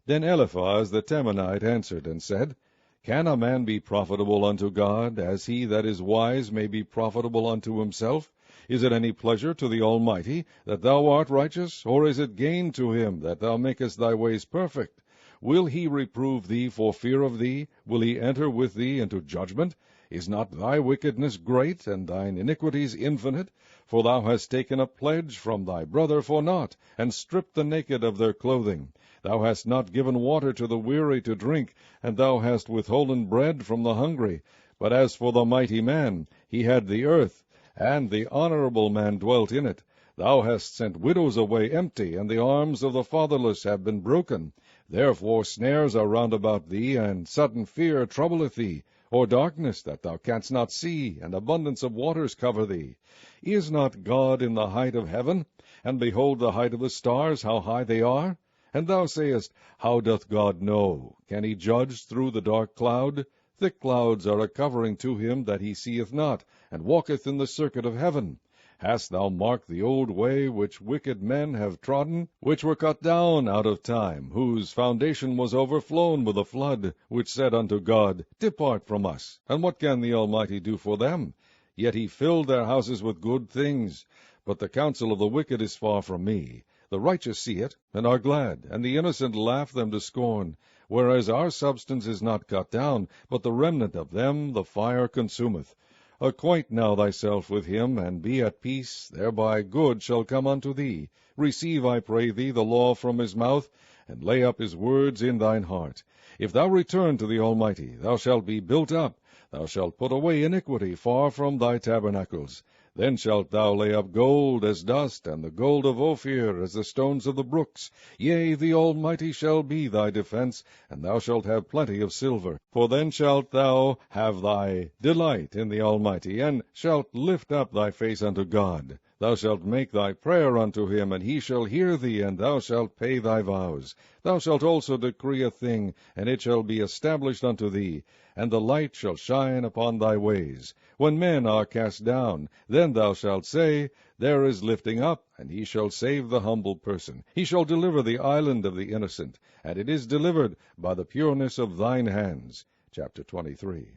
Then Eliphaz the Temanite answered and said, Can a man be profitable unto God, as he that is wise may be profitable unto himself? Is it any pleasure to the Almighty that thou art righteous, or is it gain to him that thou makest thy ways perfect? Will he reprove thee for fear of thee? Will he enter with thee into judgment? Is not thy wickedness great, and thine iniquities infinite? For thou hast taken a pledge from thy brother for naught, and stripped the naked of their clothing. Thou hast not given water to the weary to drink, and thou hast withholden bread from the hungry. But as for the mighty man, he had the earth, and the honorable man dwelt in it. Thou hast sent widows away empty, and the arms of the fatherless have been broken. Therefore snares are round about thee, and sudden fear troubleth thee, or darkness that thou canst not see, and abundance of waters cover thee. Is not God in the height of heaven? And behold the height of the stars, how high they are? And thou sayest, How doth God know? Can he judge through the dark cloud? Thick clouds are a covering to him that he seeth not, and walketh in the circuit of heaven. Hast thou marked the old way which wicked men have trodden, which were cut down out of time, whose foundation was overflown with a flood, which said unto God, Depart from us. And what can the Almighty do for them? Yet he filled their houses with good things. But the counsel of the wicked is far from me. The righteous see it, and are glad, and the innocent laugh them to scorn. Whereas our substance is not cut down, but the remnant of them the fire consumeth. Acquaint now thyself with him, and be at peace, thereby good shall come unto thee. Receive, I pray thee, the law from his mouth, and lay up his words in thine heart. If thou return to the Almighty, thou shalt be built up. Thou shalt put away iniquity far from thy tabernacles. Then shalt thou lay up gold as dust, and the gold of Ophir as the stones of the brooks. Yea, the Almighty shall be thy defense, and thou shalt have plenty of silver. For then shalt thou have thy delight in the Almighty, and shalt lift up thy face unto God. Thou shalt make thy prayer unto him, and he shall hear thee, and thou shalt pay thy vows. Thou shalt also decree a thing, and it shall be established unto thee, and the light shall shine upon thy ways. When men are cast down, then thou shalt say, There is lifting up, and he shall save the humble person. He shall deliver the island of the innocent, and it is delivered by the pureness of thine hands. Chapter 23.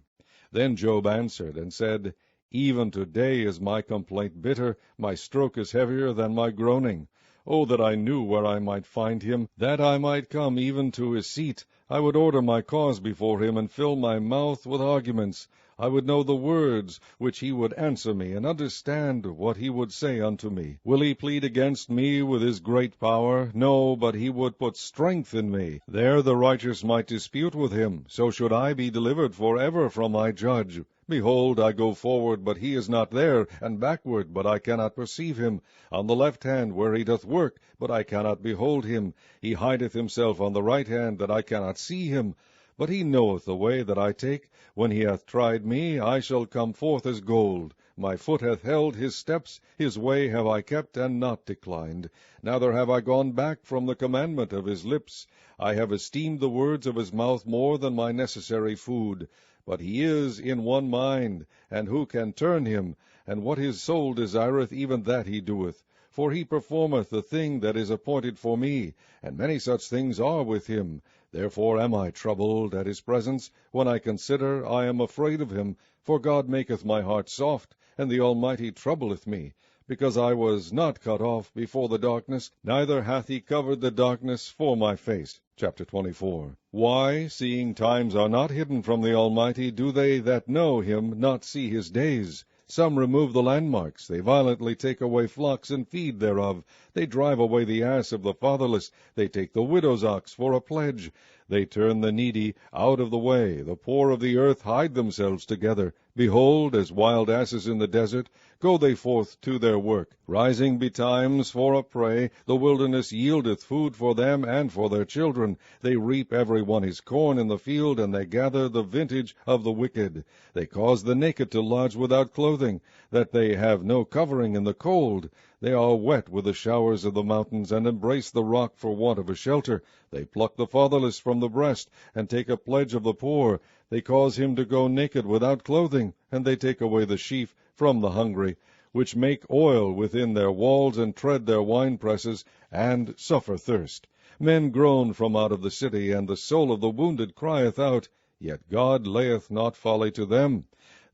Then Job answered and said, Even today is my complaint bitter, my stroke is heavier than my groaning. Oh, that I knew where I might find him, that I might come even to his seat. I would order my cause before him, and fill my mouth with arguments. I would know the words which he would answer me, and understand what he would say unto me. Will he plead against me with his great power? No, but he would put strength in me. There the righteous might dispute with him. So should I be delivered for ever from my judge. Behold, I go forward, but he is not there, and backward, but I cannot perceive him. On the left hand, where he doth work, but I cannot behold him. He hideth himself on the right hand, that I cannot see him. But he knoweth the way that I take. When he hath tried me, I shall come forth as gold. My foot hath held his steps, his way have I kept, and not declined. Neither have I gone back from the commandment of his lips. I have esteemed the words of his mouth more than my necessary food. But he is in one mind, and who can turn him? And what his soul desireth, even that he doeth. For he performeth the thing that is appointed for me, and many such things are with him. Therefore am I troubled at his presence. When I consider, I am afraid of him. For God maketh my heart soft, and the Almighty troubleth me. Because I was not cut off before the darkness, neither hath he covered the darkness for my face. Chapter 24. Why, seeing times are not hidden from the Almighty, do they that know him not see his days? Some remove the landmarks, they violently take away flocks and feed thereof. They drive away the ass of the fatherless, they take the widow's ox for a pledge. They turn the needy out of the way, the poor of the earth hide themselves together. Behold, as wild asses in the desert, go they forth to their work. Rising betimes for a prey, the wilderness yieldeth food for them and for their children. They reap every one his corn in the field, and they gather the vintage of the wicked. They cause the naked to lodge without clothing, that they have no covering in the cold. They are wet with the showers of the mountains, and embrace the rock for want of a shelter. They pluck the fatherless from the breast, and take a pledge of the poor. They cause him to go naked without clothing, and they take away the sheaf from the hungry, which make oil within their walls, and tread their winepresses, and suffer thirst. Men groan from out of the city, and the soul of the wounded crieth out. Yet God layeth not folly to them.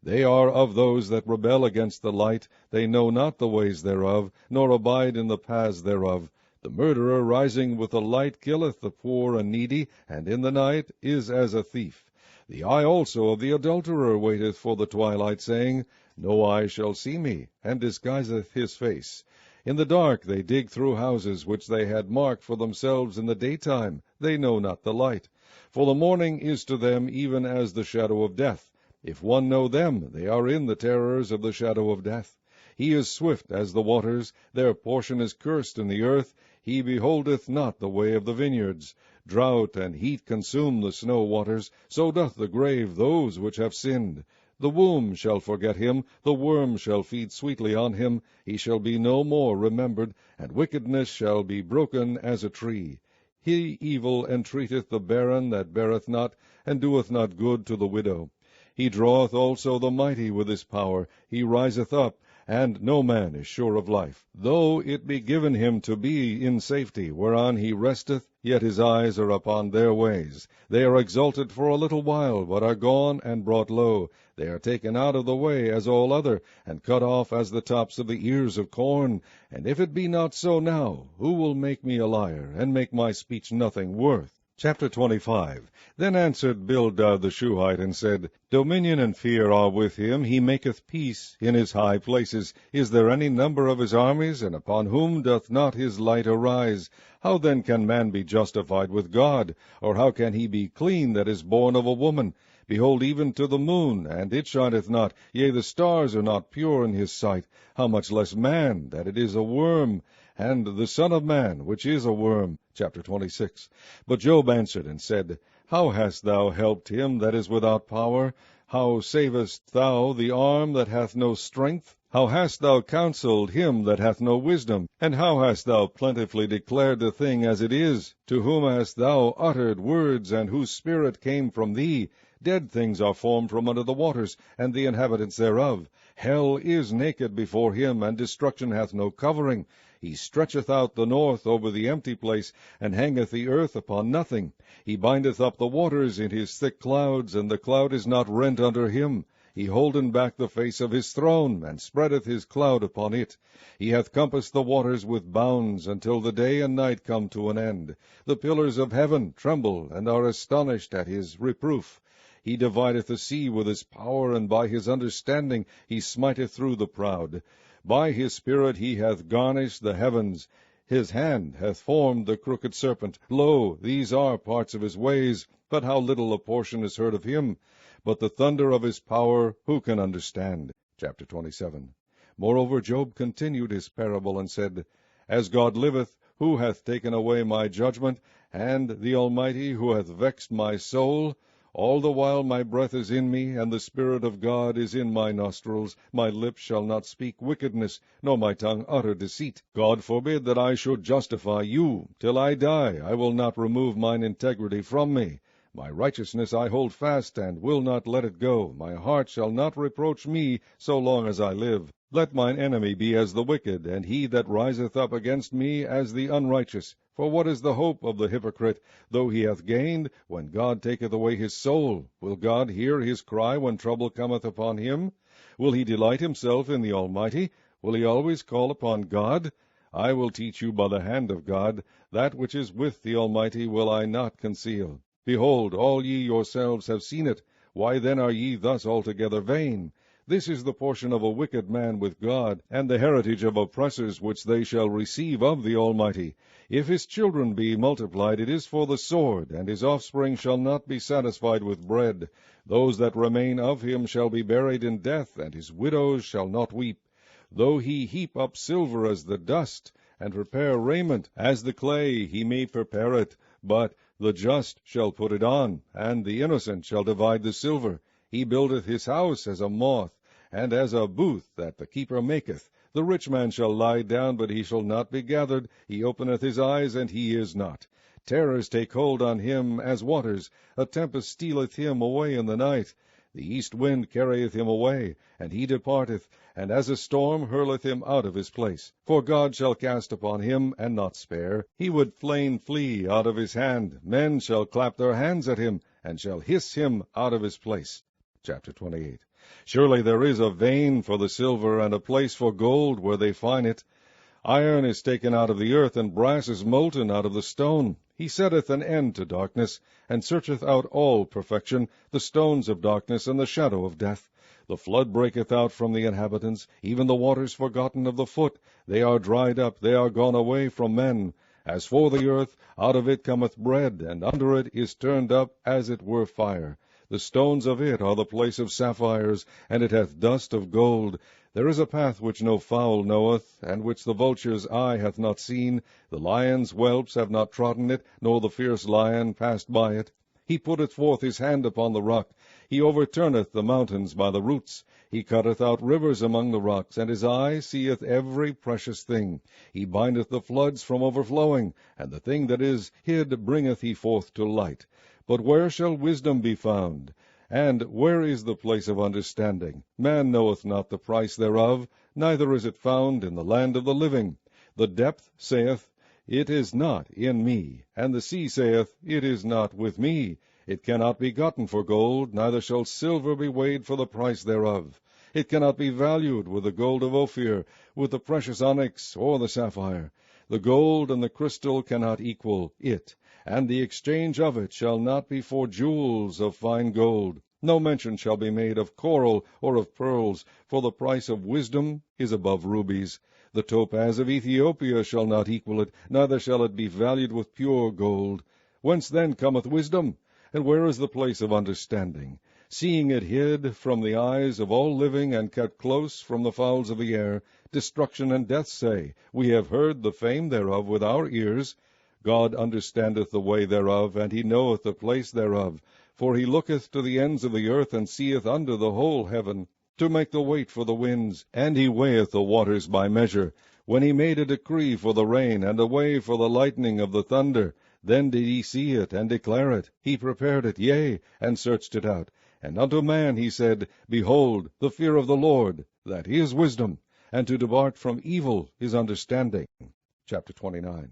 They are of those that rebel against the light. They know not the ways thereof, nor abide in the paths thereof. The murderer rising with the light killeth the poor and needy, and in the night is as a thief. The eye also of the adulterer waiteth for the twilight, saying, No eye shall see me, and disguiseth his face. In the dark they dig through houses which they had marked for themselves in the daytime. They know not the light. For the morning is to them even as the shadow of death. If one know them, they are in the terrors of the shadow of death. He is swift as the waters, their portion is cursed in the earth. He beholdeth not the way of the vineyards. Drought and heat consume the snow waters, so doth the grave those which have sinned. The womb shall forget him, the worm shall feed sweetly on him. He shall be no more remembered, and wickedness shall be broken as a tree. He evil entreateth the barren that beareth not, and doeth not good to the widow. He draweth also the mighty with his power. He riseth up, and no man is sure of life. Though it be given him to be in safety, whereon he resteth, yet his eyes are upon their ways. They are exalted for a little while, but are gone and brought low. They are taken out of the way as all other, and cut off as the tops of the ears of corn. And if it be not so now, who will make me a liar, and make my speech nothing worth? Chapter 25. Then answered Bildad the Shuhite, and said, Dominion and fear are with him. He maketh peace in his high places. Is there any number of his armies? And upon whom doth not his light arise? How then can man be justified with God? Or how can he be clean that is born of a woman? Behold, even to the moon, and it shineth not. Yea, the stars are not pure in his sight. How much less man, that it is a worm? And the Son of Man, which is a worm. Chapter 26. But Job answered and said, How hast thou helped him that is without power? How savest thou the arm that hath no strength? How hast thou counselled him that hath no wisdom? And how hast thou plentifully declared the thing as it is? To whom hast thou uttered words, and whose spirit came from thee? Dead things are formed from under the waters, and the inhabitants thereof. Hell is naked before him, and destruction hath no covering. He stretcheth out the north over the empty place, and hangeth the earth upon nothing. He bindeth up the waters in his thick clouds, and the cloud is not rent under him. He holden back the face of his throne, and spreadeth his cloud upon it. He hath compassed the waters with bounds, until the day and night come to an end. The pillars of heaven tremble, and are astonished at his reproof. He divideth the sea with his power, and by his understanding he smiteth through the proud. By his spirit he hath garnished the heavens. His hand hath formed the crooked serpent. Lo, these are parts of his ways, but how little a portion is heard of him. But the thunder of his power who can understand? Chapter 27. Moreover Job continued his parable, and said, As God liveth, who hath taken away my judgment, and the Almighty, who hath vexed my soul? All the while my breath is in me, and the Spirit of God is in my nostrils. My lips shall not speak wickedness, nor my tongue utter deceit. God forbid that I should justify you. Till I die, I will not remove mine integrity from me. My righteousness I hold fast, and will not let it go. My heart shall not reproach me so long as I live. Let mine enemy be as the wicked, and he that riseth up against me as the unrighteous. For what is the hope of the hypocrite, though he hath gained, when God taketh away his soul? Will God hear his cry when trouble cometh upon him? Will he delight himself in the Almighty? Will he always call upon God? I will teach you by the hand of God. That which is with the Almighty will I not conceal. Behold, all ye yourselves have seen it. Why then are ye thus altogether vain? This is the portion of a wicked man with God, and the heritage of oppressors which they shall receive of the Almighty. If his children be multiplied, it is for the sword, and his offspring shall not be satisfied with bread. Those that remain of him shall be buried in death, and his widows shall not weep. Though he heap up silver as the dust, and prepare raiment as the clay, he may prepare it, but the just shall put it on, and the innocent shall divide the silver. He buildeth his house as a moth, and as a booth that the keeper maketh. The rich man shall lie down, but he shall not be gathered. He openeth his eyes, and he is not. Terrors take hold on him as waters. A tempest stealeth him away in the night. The east wind carrieth him away, and he departeth, and as a storm hurleth him out of his place. For God shall cast upon him, and not spare. He would fain flee out of his hand. Men shall clap their hands at him, and shall hiss him out of his place. Chapter 28. Surely there is a vein for the silver, and a place for gold where they find it. Iron is taken out of the earth, and brass is molten out of the stone. He setteth an end to darkness, and searcheth out all perfection, the stones of darkness and the shadow of death. The flood breaketh out from the inhabitants, even the waters forgotten of the foot. They are dried up, they are gone away from men. As for the earth, out of it cometh bread, and under it is turned up as it were fire. The stones of it are the place of sapphires, and it hath dust of gold. There is a path which no fowl knoweth, and which the vulture's eye hath not seen. The lion's whelps have not trodden it, nor the fierce lion passed by it. He putteth forth his hand upon the rock. He overturneth the mountains by the roots. He cutteth out rivers among the rocks, and his eye seeth every precious thing. He bindeth the floods from overflowing, and the thing that is hid bringeth he forth to light. But where shall wisdom be found? And where is the place of understanding? Man knoweth not the price thereof, neither is it found in the land of the living. The depth saith, It is not in me, and the sea saith, It is not with me. It cannot be gotten for gold, neither shall silver be weighed for the price thereof. It cannot be valued with the gold of Ophir, with the precious onyx or the sapphire. The gold and the crystal cannot equal it, and the exchange of it shall not be for jewels of fine gold. No mention shall be made of coral or of pearls, for the price of wisdom is above rubies. The topaz of Ethiopia shall not equal it, neither shall it be valued with pure gold. Whence then cometh wisdom? And where is the place of understanding? Seeing it hid from the eyes of all living, and kept close from the fowls of the air, destruction and death say, We have heard the fame thereof with our ears. God understandeth the way thereof, and he knoweth the place thereof. For he looketh to the ends of the earth, and seeth under the whole heaven, to make the weight for the winds, and he weigheth the waters by measure. When he made a decree for the rain, and a way for the lightning of the thunder, then did he see it, and declare it. He prepared it, yea, and searched it out. And unto man he said, Behold, the fear of the Lord, that is wisdom, and to depart from evil is understanding. Chapter 29.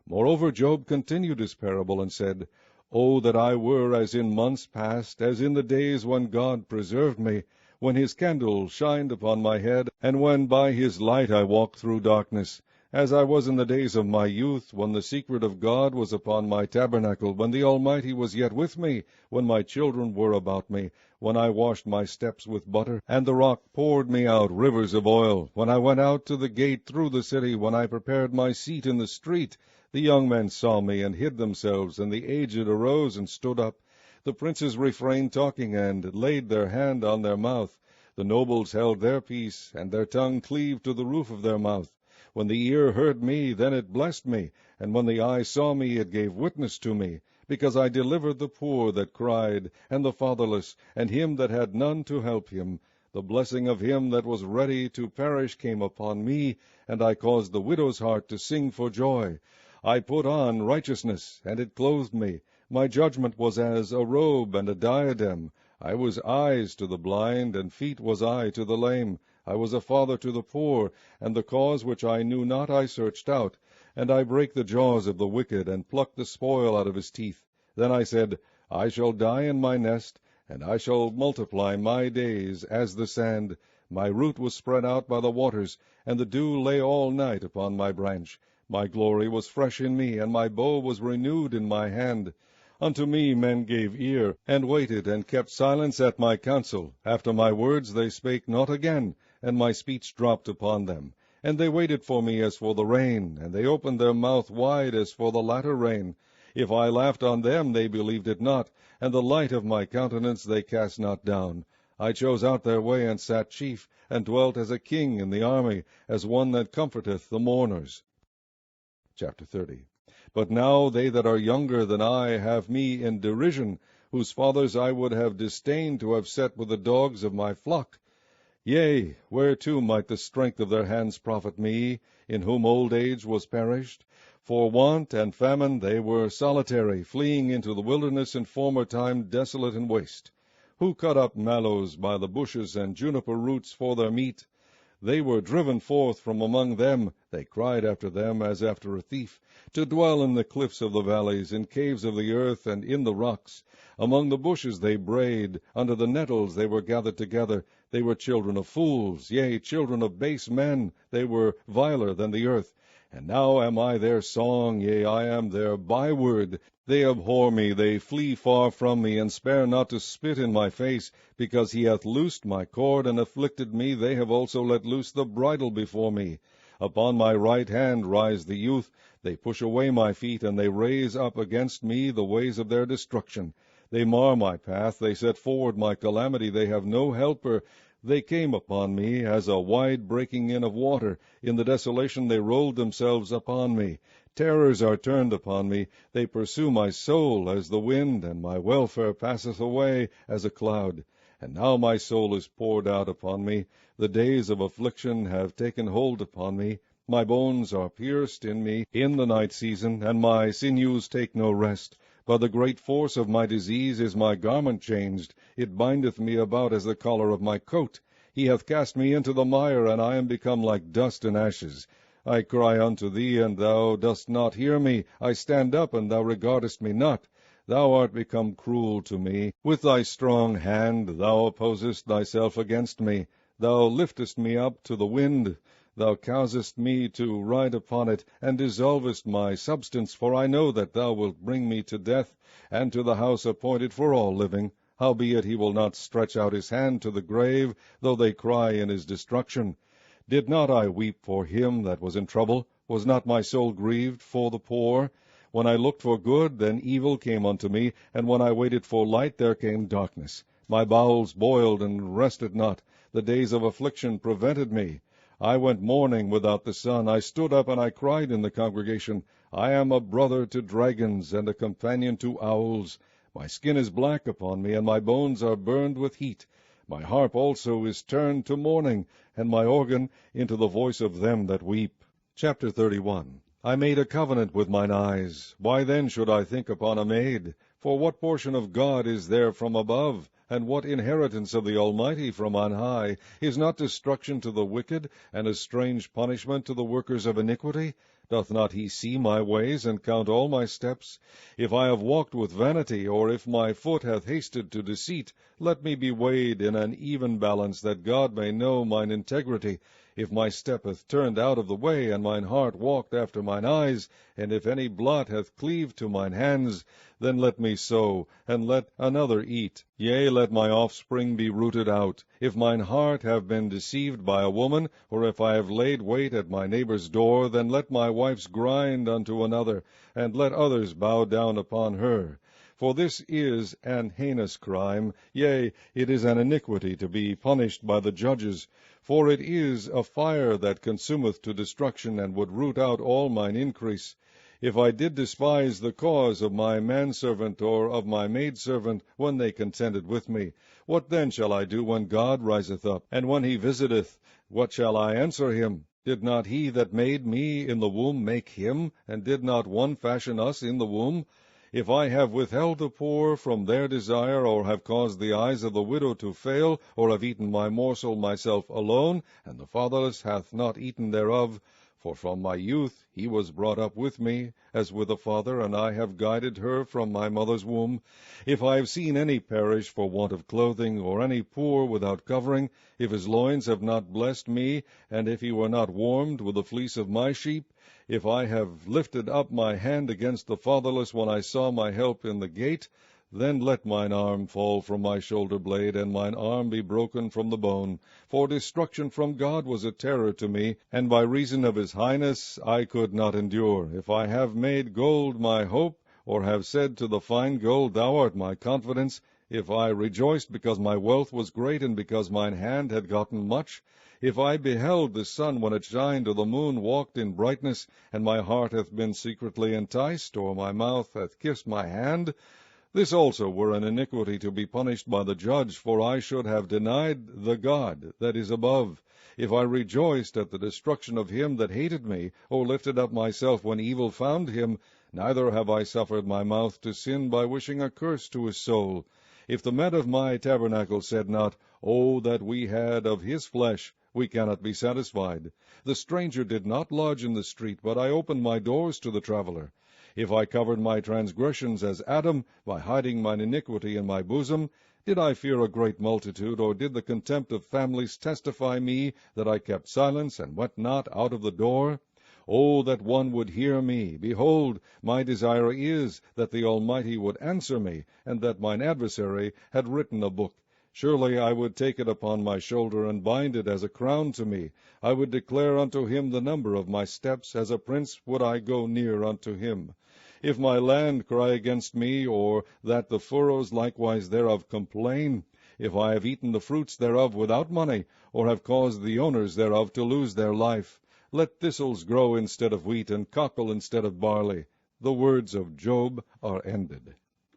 Moreover Job continued his parable, and said, O that I were as in months past, as in the days when God preserved me, when his candle shined upon my head, and when by his light I walked through darkness, as I was in the days of my youth, when the secret of God was upon my tabernacle, when the Almighty was yet with me, when my children were about me, when I washed my steps with butter, and the rock poured me out rivers of oil, when I went out to the gate through the city, when I prepared my seat in the street. The young men saw me, and hid themselves, and the aged arose and stood up. The princes refrained talking, and laid their hand on their mouth. The nobles held their peace, and their tongue cleaved to the roof of their mouth. When the ear heard me, then it blessed me, and when the eye saw me, it gave witness to me, because I delivered the poor that cried, and the fatherless, and him that had none to help him. The blessing of him that was ready to perish came upon me, and I caused the widow's heart to sing for joy. I put on righteousness, and it clothed me. My judgment was as a robe and a diadem. I was eyes to the blind, and feet was I to the lame. I was a father to the poor, and the cause which I knew not I searched out. And I brake the jaws of the wicked, and plucked the spoil out of his teeth. Then I said, I shall die in my nest, and I shall multiply my days as the sand. My root was spread out by the waters, and the dew lay all night upon my branch. My glory was fresh in me, and my bow was renewed in my hand. Unto me men gave ear, and waited, and kept silence at my counsel. After my words they spake not again, and my speech dropped upon them. And they waited for me as for the rain, and they opened their mouth wide as for the latter rain. If I laughed on them, they believed it not, and the light of my countenance they cast not down. I chose out their way, and sat chief, and dwelt as a king in the army, as one that comforteth the mourners. Chapter 30. But now they that are younger than I have me in derision, whose fathers I would have disdained to have set with the dogs of my flock. Yea, whereto might the strength of their hands profit me, in whom old age was perished? For want and famine they were solitary, fleeing into the wilderness in former time desolate and waste. Who cut up mallows by the bushes, and juniper roots for their meat? They were driven forth from among them. They cried after them as after a thief, to dwell in the cliffs of the valleys, in caves of the earth, and in the rocks. Among the bushes they brayed, under the nettles they were gathered together. They were children of fools, yea, children of base men. They were viler than the earth. And now am I their song, yea, I am their byword. They abhor me, they flee far from me, and spare not to spit in my face. Because he hath loosed my cord, and afflicted me, they have also let loose the bridle before me. Upon my right hand rise the youth. They push away my feet, and they raise up against me the ways of their destruction. They mar my path, they set forward my calamity, they have no helper. They came upon me as a wide breaking in of water. In the desolation they rolled themselves upon me. Terrors are turned upon me. They pursue my soul as the wind, and my welfare passeth away as a cloud. And now my soul is poured out upon me. The days of affliction have taken hold upon me. My bones are pierced in me in the night season, and my sinews take no rest. By the great force of my disease is my garment changed. It bindeth me about as the collar of my coat. He hath cast me into the mire, and I am become like dust and ashes. I cry unto thee, and thou dost not hear me. I stand up, and thou regardest me not. Thou art become cruel to me. With thy strong hand thou opposest thyself against me. Thou liftest me up to the wind. Thou causest me to ride upon it, and dissolvest my substance, for I know that thou wilt bring me to death, and to the house appointed for all living. Howbeit he will not stretch out his hand to the grave, though they cry in his destruction. Did not I weep for him that was in trouble? Was not my soul grieved for the poor? When I looked for good, then evil came unto me, and when I waited for light, there came darkness. My bowels boiled and rested not. The days of affliction prevented me. I went mourning without the sun. I stood up, and I cried in the congregation. I am a brother to dragons, and a companion to owls. My skin is black upon me, and my bones are burned with heat. My harp also is turned to mourning, and my organ into the voice of them that weep. Chapter 31. I made a covenant with mine eyes. Why then should I think upon a maid? For what portion of God is there from above? and what inheritance of the Almighty from on high? Is not destruction to the wicked, and a strange punishment to the workers of iniquity? Doth not he see my ways, and count all my steps? If I have walked with vanity, or if my foot hath hasted to deceit, let me be weighed in an even balance, that God may know mine integrity. If my step hath turned out of the way, and mine heart walked after mine eyes, and if any blot hath cleaved to mine hands, then let me sow, and let another eat. Yea, let my offspring be rooted out. If mine heart have been deceived by a woman, or if I have laid wait at my neighbor's door, then let my wife's grind unto another, and let others bow down upon her. For this is an heinous crime, yea, it is an iniquity to be punished by the judges. For it is a fire that consumeth to destruction, and would root out all mine increase. If I did despise the cause of my manservant or of my maidservant, when they contended with me, what then shall I do when God riseth up? And when he visiteth, what shall I answer him? Did not he that made me in the womb make him? And did not one fashion us in the womb? If I have withheld the poor from their desire, or have caused the eyes of the widow to fail, or have eaten my morsel myself alone, and the fatherless hath not eaten thereof, for from my youth he was brought up with me, as with a father, and I have guided her from my mother's womb. If I have seen any perish for want of clothing, or any poor without covering, if his loins have not blessed me, and if he were not warmed with the fleece of my sheep, if I have lifted up my hand against the fatherless when I saw my help in the gate, then let mine arm fall from my shoulder blade, and mine arm be broken from the bone. For destruction from God was a terror to me, and by reason of his highness I could not endure. If I have made gold my hope, or have said to the fine gold, Thou art my confidence, if I rejoiced because my wealth was great, and because mine hand had gotten much, if I beheld the sun when it shined, or the moon walked in brightness, and my heart hath been secretly enticed, or my mouth hath kissed my hand, this also were an iniquity to be punished by the judge, for I should have denied the God that is above. If I rejoiced at the destruction of him that hated me, or lifted up myself when evil found him, neither have I suffered my mouth to sin by wishing a curse to his soul. If the men of my tabernacle said not, O that we had of his flesh, we cannot be satisfied. The stranger did not lodge in the street, but I opened my doors to the traveller. If I covered my transgressions as Adam, by hiding mine iniquity in my bosom, did I fear a great multitude, or did the contempt of families testify me that I kept silence, and went not out of the door? O that one would hear me! Behold, my desire is that the Almighty would answer me, and that mine adversary had written a book. Surely I would take it upon my shoulder, and bind it as a crown to me. I would declare unto him the number of my steps, as a prince would I go near unto him. If my land cry against me, or that the furrows likewise thereof complain, if I have eaten the fruits thereof without money, or have caused the owners thereof to lose their life, let thistles grow instead of wheat, and cockle instead of barley. The words of Job are ended.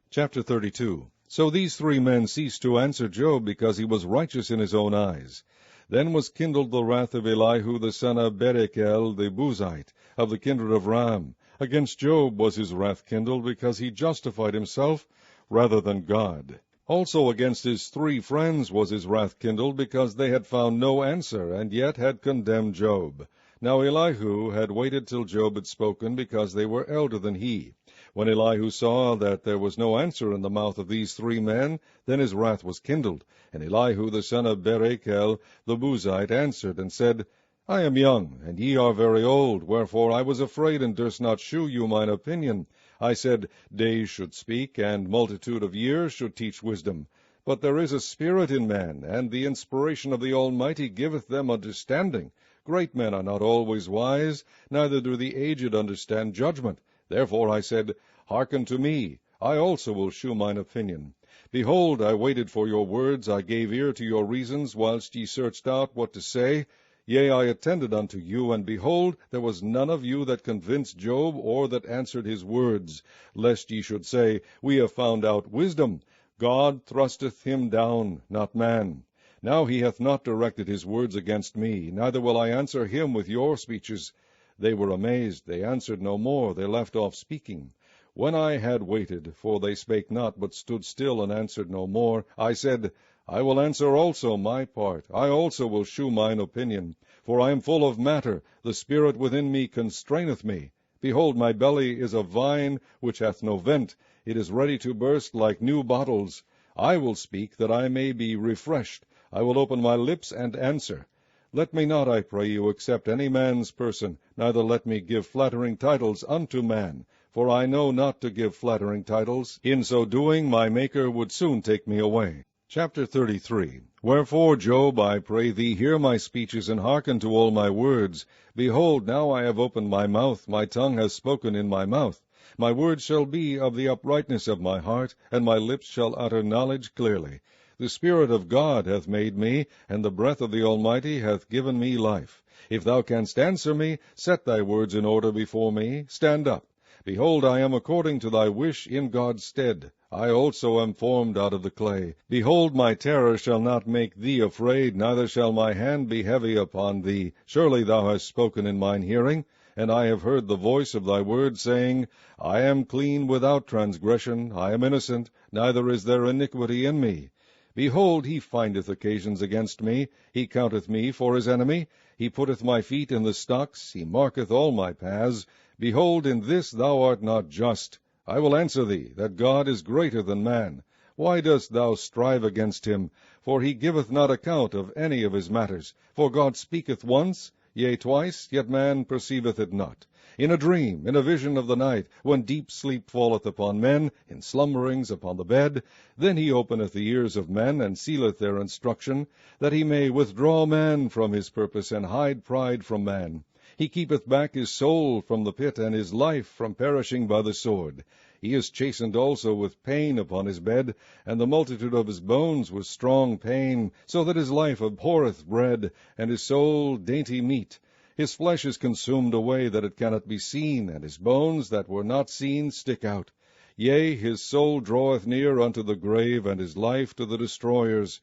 Chapter 32. So these three men ceased to answer Job, because he was righteous in his own eyes. Then was kindled the wrath of Elihu the son of Berekel the Buzite, of the kindred of Ram. Against Job was his wrath kindled, because he justified himself rather than God. Also against his three friends was his wrath kindled, because they had found no answer, and yet had condemned Job. Now Elihu had waited till Job had spoken, because they were elder than he. When Elihu saw that there was no answer in the mouth of these three men, then his wrath was kindled. And Elihu the son of Berekel the Buzite answered, and said, I am young, and ye are very old, wherefore I was afraid, and durst not shew you mine opinion. I said, Days should speak, and multitude of years should teach wisdom. But there is a spirit in man, and the inspiration of the Almighty giveth them understanding. Great men are not always wise, neither do the aged understand judgment. Therefore I said, Hearken to me, I also will shew mine opinion. Behold, I waited for your words, I gave ear to your reasons, whilst ye searched out what to say. Yea, I attended unto you, and behold, there was none of you that convinced Job, or that answered his words, lest ye should say, We have found out wisdom. God thrusteth him down, not man. Now he hath not directed his words against me, neither will I answer him with your speeches. They were amazed, they answered no more, they left off speaking. When I had waited, for they spake not, but stood still, and answered no more, I said, I will answer also my part. I also will shew mine opinion. For I am full of matter, the spirit within me constraineth me. Behold, my belly is a vine which hath no vent, it is ready to burst like new bottles. I will speak, that I may be refreshed. I will open my lips and answer. Let me not, I pray you, accept any man's person, neither let me give flattering titles unto man. For I know not to give flattering titles. In so doing, my Maker would soon take me away. Chapter 33. Wherefore, Job, I pray thee, hear my speeches, and hearken to all my words. Behold, now I have opened my mouth, my tongue has spoken in my mouth. My words shall be of the uprightness of my heart, and my lips shall utter knowledge clearly. The Spirit of God hath made me, and the breath of the Almighty hath given me life. If thou canst answer me, set thy words in order before me. Stand up. Behold, I am according to thy wish in God's stead. I also am formed out of the clay. Behold, my terror shall not make thee afraid, neither shall my hand be heavy upon thee. Surely thou hast spoken in mine hearing, and I have heard the voice of thy word, saying, I am clean without transgression, I am innocent, neither is there iniquity in me. Behold, he findeth occasions against me, he counteth me for his enemy. He putteth my feet in the stocks, he marketh all my paths. Behold, in this thou art not just. I will answer thee, that God is greater than man. Why dost thou strive against him? For he giveth not account of any of his matters. For God speaketh once, yea, twice, yet man perceiveth it not. In a dream, in a vision of the night, when deep sleep falleth upon men, in slumberings upon the bed, then he openeth the ears of men, and sealeth their instruction, that he may withdraw man from his purpose, and hide pride from man. He keepeth back his soul from the pit, and his life from perishing by the sword. He is chastened also with pain upon his bed, and the multitude of his bones with strong pain, so that his life abhorreth bread, and his soul dainty meat. His flesh is consumed away, that it cannot be seen, and his bones that were not seen stick out. Yea, his soul draweth near unto the grave, and his life to the destroyers.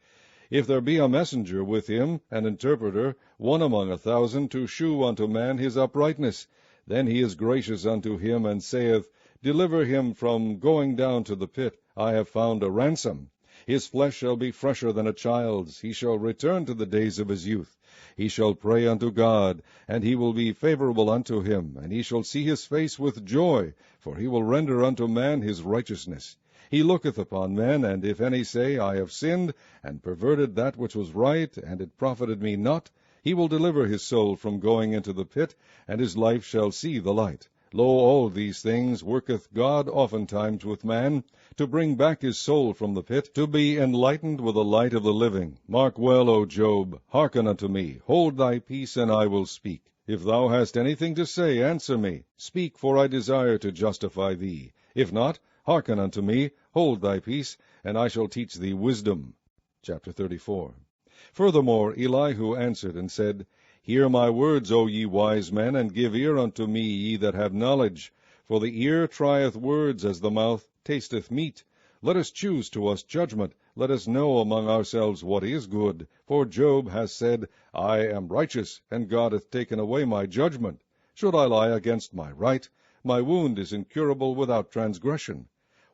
If there be a messenger with him, an interpreter, one among 1,000, to shew unto man his uprightness, then he is gracious unto him, and saith, Deliver him from going down to the pit. I have found a ransom. His flesh shall be fresher than a child's. He shall return to the days of his youth. He shall pray unto God, and he will be favorable unto him, and he shall see his face with joy, for he will render unto man his righteousness. He looketh upon men, and if any say, I have sinned, and perverted that which was right, and it profited me not, he will deliver his soul from going into the pit, and his life shall see the light. Lo, all these things worketh God oftentimes with man, to bring back his soul from the pit, to be enlightened with the light of the living. Mark well, O Job, hearken unto me, hold thy peace, and I will speak. If thou hast anything to say, answer me. Speak, for I desire to justify thee. If not, hearken unto me, hold thy peace, and I shall teach thee wisdom. Chapter 34. Furthermore, Elihu answered and said, Hear my words, O ye wise men, and give ear unto me, ye that have knowledge. For the ear trieth words, as the mouth tasteth meat. Let us choose to us judgment. Let us know among ourselves what is good. For Job has said, I am righteous, and God hath taken away my judgment. Should I lie against my right? My wound is incurable without transgression.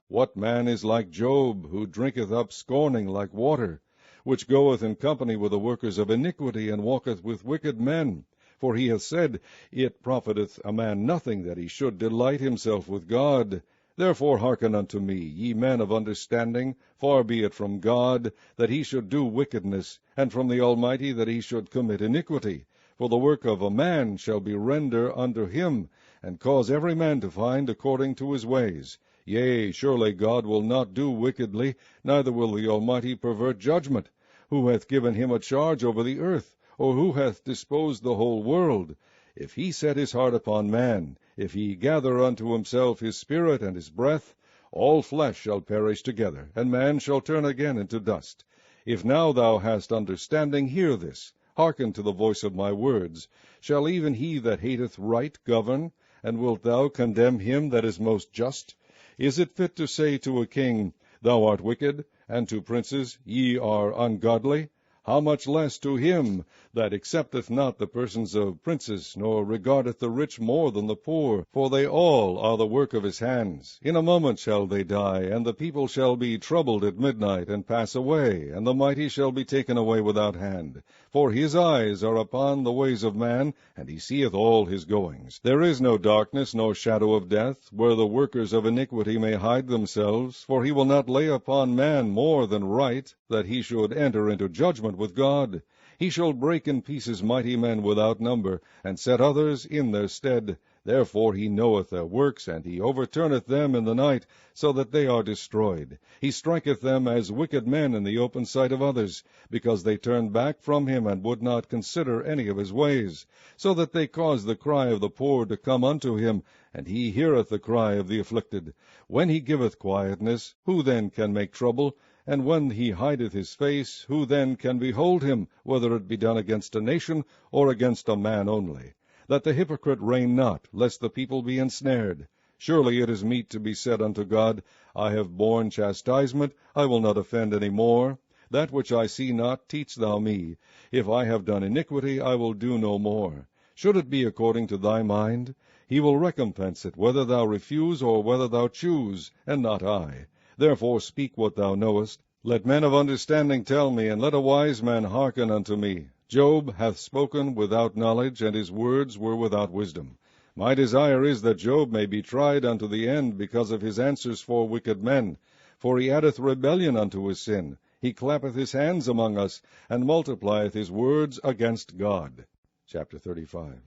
What man is like Job, who drinketh up scorning like water, which goeth in company with the workers of iniquity, and walketh with wicked men? For he hath said, It profiteth a man nothing that he should delight himself with God. Therefore hearken unto me, ye men of understanding. Far be it from God, that he should do wickedness, and from the Almighty, that he should commit iniquity. For the work of a man shall be render unto him, and cause every man to find according to his ways. Yea, surely God will not do wickedly, neither will the Almighty pervert judgment. Who hath given him a charge over the earth? Or who hath disposed the whole world? If he set his heart upon man, if he gather unto himself his spirit and his breath, all flesh shall perish together, and man shall turn again into dust. If now thou hast understanding, hear this. Hearken to the voice of my words. Shall even he that hateth right govern? And wilt thou condemn him that is most just? Is it fit to say to a king, Thou art wicked, and to princes, Ye are ungodly? how much less to him that accepteth not the persons of princes, nor regardeth the rich more than the poor, for they all are the work of his hands. In a moment shall they die, and the people shall be troubled at midnight, and pass away, and the mighty shall be taken away without hand. For his eyes are upon the ways of man, and he seeth all his goings. There is no darkness, nor shadow of death, where the workers of iniquity may hide themselves, for he will not lay upon man more than right, that he should enter into judgment with God. He shall break in pieces mighty men without number, and set others in their stead. Therefore he knoweth their works, and he overturneth them in the night, so that they are destroyed. He striketh them as wicked men in the open sight of others, because they turned back from him, and would not consider any of his ways, so that they cause the cry of the poor to come unto him, and he heareth the cry of the afflicted. When he giveth quietness, who then can make trouble? And when he hideth his face, who then can behold him, whether it be done against a nation, or against a man only? That the hypocrite reign not, lest the people be ensnared. Surely it is meet to be said unto God, I have borne chastisement, I will not offend any more. That which I see not, teach thou me. If I have done iniquity, I will do no more. Should it be according to thy mind? He will recompense it, whether thou refuse, or whether thou choose, and not I. Therefore speak what thou knowest. Let men of understanding tell me, and let a wise man hearken unto me. Job hath spoken without knowledge, and his words were without wisdom. My desire is that Job may be tried unto the end, because of his answers for wicked men. For he addeth rebellion unto his sin. He clappeth his hands among us, and multiplieth his words against God. Chapter 35.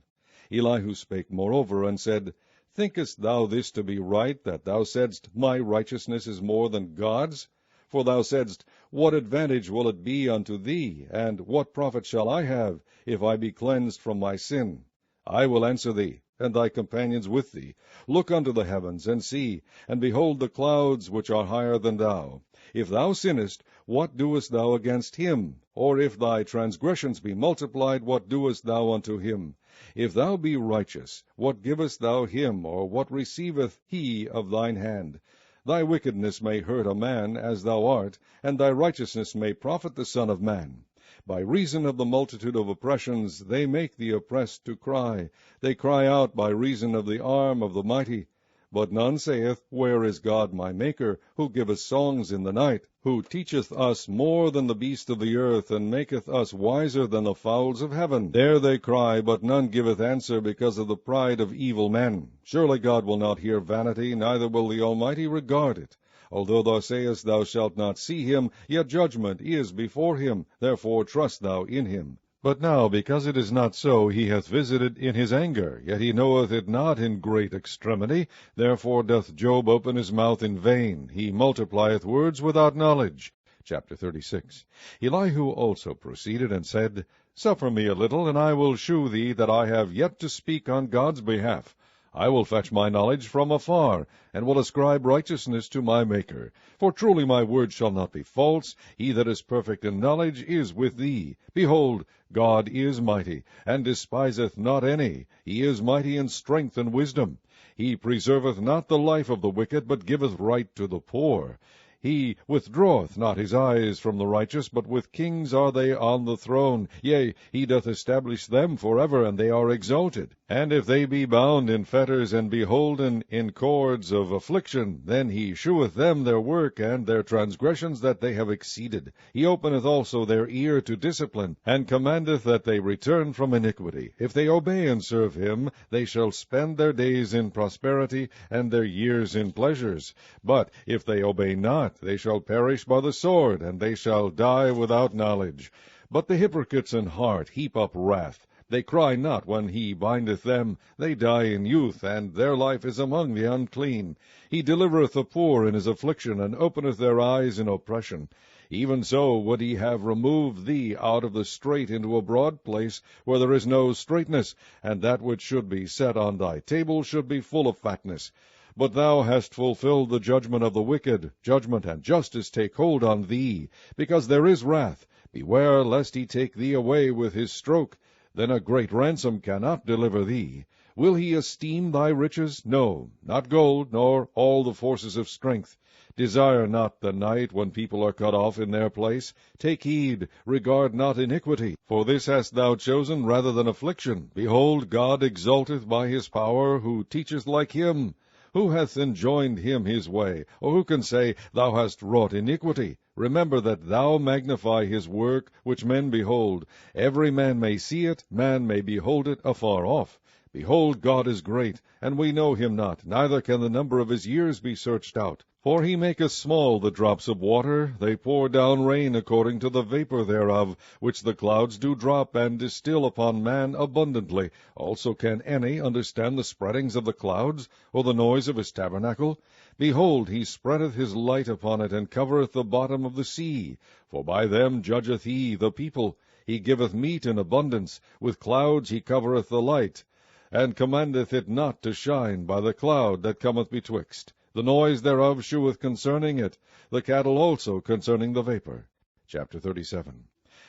Elihu spake moreover, and said, Thinkest thou this to be right, that thou saidst, My righteousness is more than God's? For thou saidst, What advantage will it be unto thee, and what profit shall I have, if I be cleansed from my sin? I will answer thee, and thy companions with thee. Look unto the heavens, and see, and behold the clouds which are higher than thou. If thou sinnest, what doest thou against him? Or if thy transgressions be multiplied, what doest thou unto him? If thou be righteous, what givest thou him, or what receiveth he of thine hand? Thy wickedness may hurt a man, as thou art, and thy righteousness may profit the Son of Man. By reason of the multitude of oppressions they make the oppressed to cry. They cry out by reason of the arm of the mighty. But none saith, Where is God my Maker, who giveth songs in the night, who teacheth us more than the beasts of the earth, and maketh us wiser than the fowls of heaven? There they cry, but none giveth answer, because of the pride of evil men. Surely God will not hear vanity, neither will the Almighty regard it. Although thou sayest thou shalt not see him, yet judgment is before him, therefore trust thou in him. But now, because it is not so, he hath visited in his anger, yet he knoweth it not in great extremity. Therefore doth Job open his mouth in vain. He multiplieth words without knowledge. Chapter 36. Elihu also proceeded and said, Suffer me a little, and I will shew thee that I have yet to speak on God's behalf. I will fetch my knowledge from afar, and will ascribe righteousness to my Maker. For truly my word shall not be false. He that is perfect in knowledge is with thee. Behold, God is mighty, and despiseth not any. He is mighty in strength and wisdom. He preserveth not the life of the wicked, but giveth right to the poor. He withdraweth not his eyes from the righteous, but with kings are they on the throne. Yea, he doth establish them forever, and they are exalted. And if they be bound in fetters, and beholden in cords of affliction, then he sheweth them their work, and their transgressions that they have exceeded. He openeth also their ear to discipline, and commandeth that they return from iniquity. If they obey and serve him, they shall spend their days in prosperity, and their years in pleasures. But if they obey not, they shall perish by the sword, and they shall die without knowledge. But the hypocrites in heart heap up wrath. They cry not when he bindeth them. They die in youth, and their life is among the unclean. He delivereth the poor in his affliction, and openeth their eyes in oppression. Even so would he have removed thee out of the strait into a broad place, where there is no straightness, and that which should be set on thy table should be full of fatness. But thou hast fulfilled the judgment of the wicked. Judgment and justice take hold on thee, because there is wrath. Beware lest he take thee away with his stroke. Then a great ransom cannot deliver thee. Will he esteem thy riches? No, not gold, nor all the forces of strength. Desire not the night when people are cut off in their place. Take heed, regard not iniquity. For this hast thou chosen rather than affliction. Behold, God exalteth by his power, who teacheth like him. Who hath enjoined him his way? Or who can say, Thou hast wrought iniquity? Remember that thou magnify his work, which men behold. Every man may see it, man may behold it afar off. Behold, God is great, and we know him not, neither can the number of his years be searched out. For he maketh small the drops of water, they pour down rain according to the vapor thereof, which the clouds do drop, and distill upon man abundantly. Also can any understand the spreadings of the clouds, or the noise of his tabernacle? Behold, he spreadeth his light upon it, and covereth the bottom of the sea. For by them judgeth he the people. He giveth meat in abundance, with clouds he covereth the light, and commandeth it not to shine by the cloud that cometh betwixt. The noise thereof sheweth concerning it, the cattle also concerning the vapor. Chapter 37.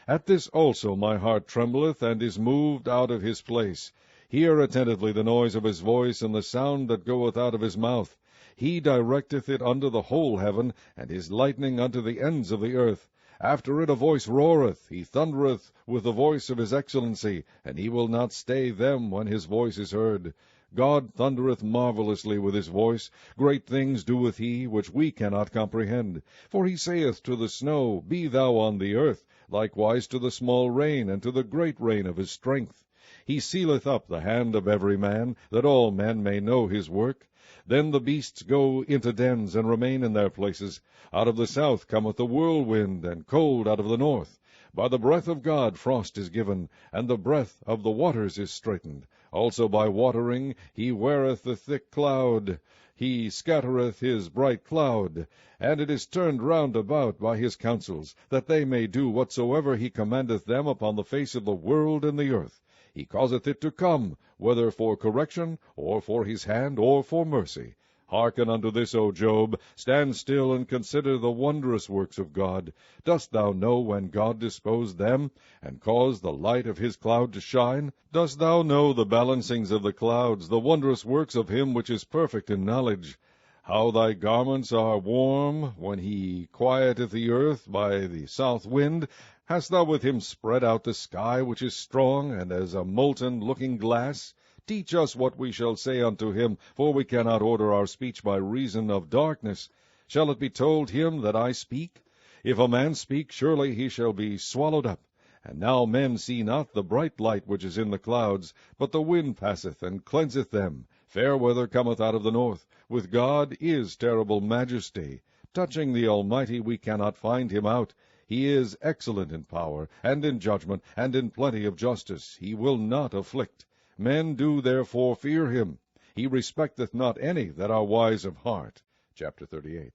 At this also my heart trembleth, and is moved out of his place. Hear attentively the noise of his voice, and the sound that goeth out of his mouth. He directeth it unto the whole heaven, and his lightning unto the ends of the earth. After it a voice roareth, he thundereth with the voice of his excellency, and he will not stay them when his voice is heard. God thundereth marvellously with his voice. Great things doeth he, which we cannot comprehend. For he saith to the snow, Be thou on the earth, likewise to the small rain, and to the great rain of his strength. He sealeth up the hand of every man, that all men may know his work. Then the beasts go into dens, and remain in their places. Out of the south cometh the whirlwind, and cold out of the north. By the breath of God frost is given, and the breath of the waters is straitened. Also by watering he weareth the thick cloud. He scattereth his bright cloud, and it is turned round about by his counsels, that they may do whatsoever he commandeth them upon the face of the world and the earth. He causeth it to come, whether for correction, or for his hand, or for mercy. Hearken unto this, O Job. Stand still, and consider the wondrous works of God. Dost thou know when God disposed them, and caused the light of his cloud to shine? Dost thou know the balancings of the clouds, the wondrous works of him which is perfect in knowledge? How thy garments are warm, when he quieteth the earth by the south wind? Hast thou with him spread out the sky, which is strong, and as a molten looking-glass? Teach us what we shall say unto him, for we cannot order our speech by reason of darkness. Shall it be told him that I speak? If a man speak, surely he shall be swallowed up. And now men see not the bright light which is in the clouds, but the wind passeth and cleanseth them. Fair weather cometh out of the north. With God is terrible majesty. Touching the Almighty we cannot find him out. He is excellent in power, and in judgment, and in plenty of justice. He will not afflict. Men do therefore fear him. He respecteth not any that are wise of heart. Chapter 38.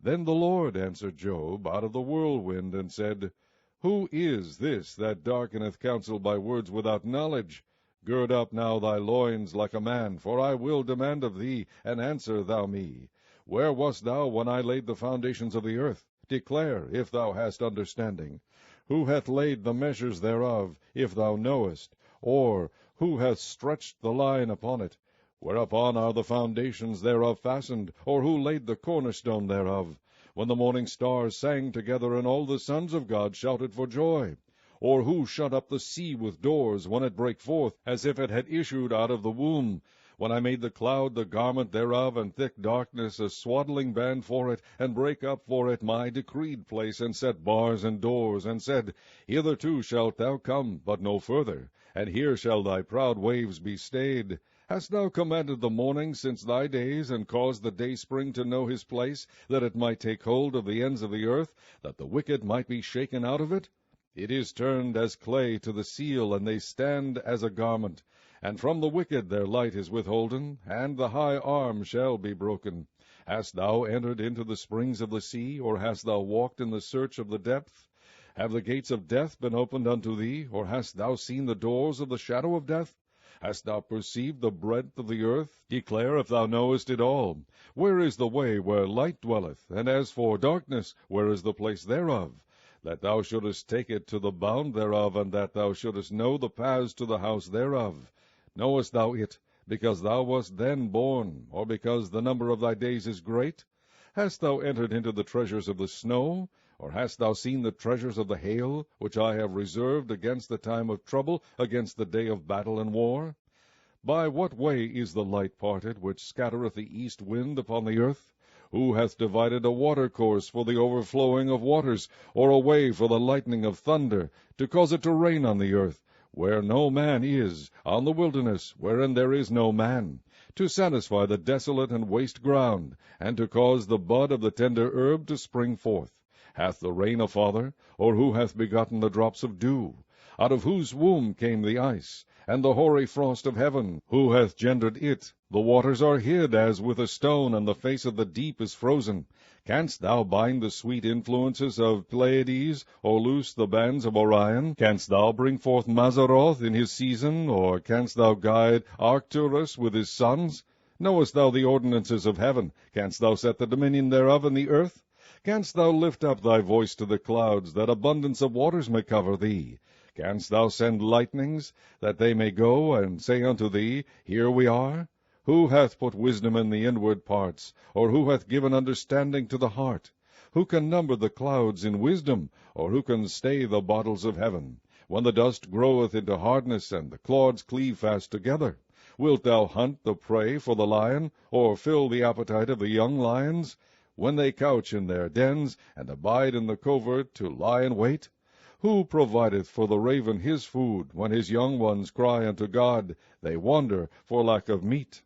Then the Lord answered Job out of the whirlwind, and said, Who is this that darkeneth counsel by words without knowledge? Gird up now thy loins like a man, for I will demand of thee, and answer thou me. Where wast thou when I laid the foundations of the earth? Declare, if thou hast understanding. Who hath laid the measures thereof, if thou knowest? Or who hath stretched the line upon it? Whereupon are the foundations thereof fastened? Or who laid the cornerstone thereof? When the morning stars sang together, and all the sons of God shouted for joy? Or who shut up the sea with doors, when it brake forth, as if it had issued out of the womb? When I made the cloud the garment thereof, and thick darkness a swaddling band for it, and brake up for it my decreed place, and set bars and doors, and said, Hitherto shalt thou come, but no further, and here shall thy proud waves be stayed. Hast thou commanded the morning since thy days, and caused the dayspring to know his place, that it might take hold of the ends of the earth, that the wicked might be shaken out of it? It is turned as clay to the seal, and they stand as a garment. And from the wicked their light is withholden, and the high arm shall be broken. Hast thou entered into the springs of the sea, or hast thou walked in the search of the depth? Have the gates of death been opened unto thee, or hast thou seen the doors of the shadow of death? Hast thou perceived the breadth of the earth? Declare if thou knowest it all. Where is the way where light dwelleth? And as for darkness, where is the place thereof? That thou shouldest take it to the bound thereof, and that thou shouldest know the paths to the house thereof. Knowest thou it, because thou wast then born, or because the number of thy days is great? Hast thou entered into the treasures of the snow? Or hast thou seen the treasures of the hail, which I have reserved against the time of trouble, against the day of battle and war? By what way is the light parted, which scattereth the east wind upon the earth? Who hath divided a watercourse for the overflowing of waters, or a way for the lightning of thunder, to cause it to rain on the earth, where no man is, on the wilderness, wherein there is no man, to satisfy the desolate and waste ground, and to cause the bud of the tender herb to spring forth? Hath the rain a father, or who hath begotten the drops of dew? Out of whose womb came the ice, and the hoary frost of heaven? Who hath gendered it? The waters are hid as with a stone, and the face of the deep is frozen. Canst thou bind the sweet influences of Pleiades, or loose the bands of Orion? Canst thou bring forth Mazzaroth in his season, or canst thou guide Arcturus with his sons? Knowest thou the ordinances of heaven? Canst thou set the dominion thereof in the earth? Canst thou lift up thy voice to the clouds, that abundance of waters may cover thee? Canst thou send lightnings, that they may go and say unto thee, Here we are? Who hath put wisdom in the inward parts, or who hath given understanding to the heart? Who can number the clouds in wisdom, or who can stay the bottles of heaven? When the dust groweth into hardness, and the clods cleave fast together, wilt thou hunt the prey for the lion, or fill the appetite of the young lions? When they couch in their dens, and abide in the covert to lie in wait? Who provideth for the raven his food, when his young ones cry unto God? They wander for lack of meat.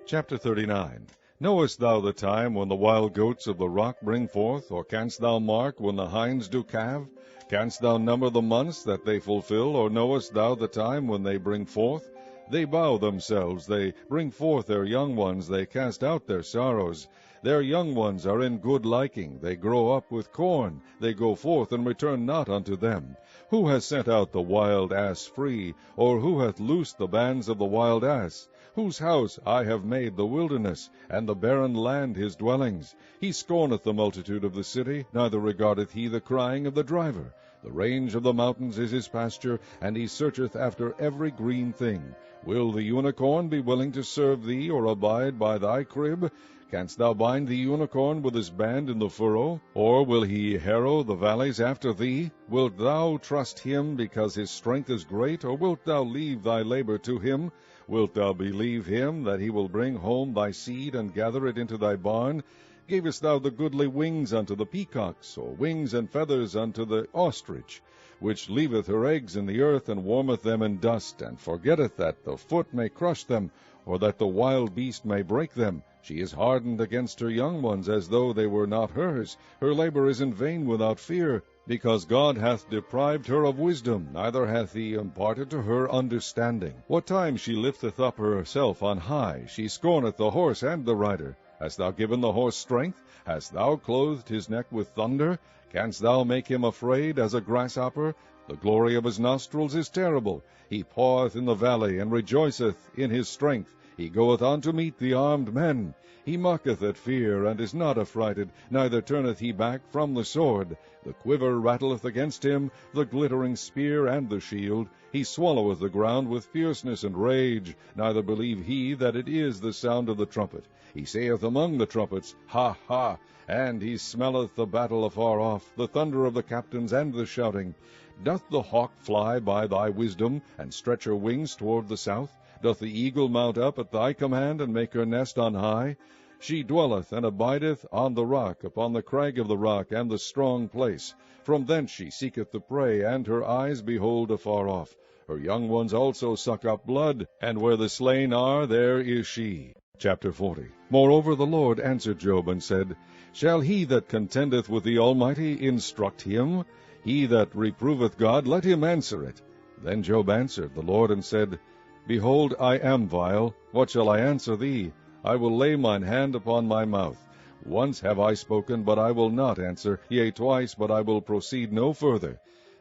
Chapter 39. Knowest thou the time when the wild goats of the rock bring forth, or canst thou mark when the hinds do calve? Canst thou number the months that they fulfill, or knowest thou the time when they bring forth? They bow themselves, they bring forth their young ones, they cast out their sorrows. Their young ones are in good liking, they grow up with corn, they go forth and return not unto them. Who hath sent out the wild ass free, or who hath loosed the bands of the wild ass? Whose house I have made the wilderness, and the barren land his dwellings. He scorneth the multitude of the city, neither regardeth he the crying of the driver. The range of the mountains is his pasture, and he searcheth after every green thing. Will the unicorn be willing to serve thee, or abide by thy crib? Canst thou bind the unicorn with his band in the furrow? Or will he harrow the valleys after thee? Wilt thou trust him because his strength is great, or wilt thou leave thy labor to him? Wilt thou believe him, that he will bring home thy seed, and gather it into thy barn? Gavest thou the goodly wings unto the peacocks, or wings and feathers unto the ostrich, which leaveth her eggs in the earth, and warmeth them in dust, and forgetteth that the foot may crush them, or that the wild beast may break them? She is hardened against her young ones, as though they were not hers. Her labor is in vain without fear, because God hath deprived her of wisdom, neither hath he imparted to her understanding. What time she lifteth up herself on high, she scorneth the horse and the rider. Hast thou given the horse strength? Hast thou clothed his neck with thunder? Canst thou make him afraid as a grasshopper? The glory of his nostrils is terrible. He paweth in the valley, and rejoiceth in his strength. He goeth on to meet the armed men. He mocketh at fear, and is not affrighted, neither turneth he back from the sword. The quiver rattleth against him, the glittering spear and the shield. He swalloweth the ground with fierceness and rage, neither believe he that it is the sound of the trumpet. He saith among the trumpets, Ha, ha! And he smelleth the battle afar off, the thunder of the captains and the shouting. Doth the hawk fly by thy wisdom, and stretch her wings toward the south? Doth the eagle mount up at thy command, and make her nest on high? She dwelleth and abideth on the rock, upon the crag of the rock, and the strong place. From thence she seeketh the prey, and her eyes behold afar off. Her young ones also suck up blood, and where the slain are, there is she. Chapter 40. Moreover the Lord answered Job, and said, Shall he that contendeth with the Almighty instruct him? He that reproveth God, let him answer it. Then Job answered the Lord, and said, Behold, I am vile. What shall I answer thee? I will lay mine hand upon my mouth. Once have I spoken, but I will not answer, yea, twice, but I will proceed no further.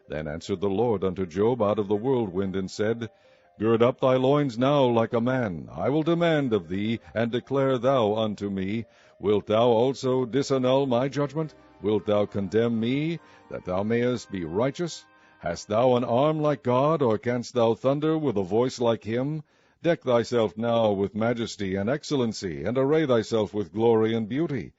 Then answered the Lord unto Job out of the whirlwind, and said, Gird up thy loins now like a man. I will demand of thee, and declare thou unto me. Wilt thou also disannul my judgment? Wilt thou condemn me, that thou mayest be righteous? Hast thou an arm like God, or canst thou thunder with a voice like him? Deck thyself now with majesty and excellency, and array thyself with glory and beauty.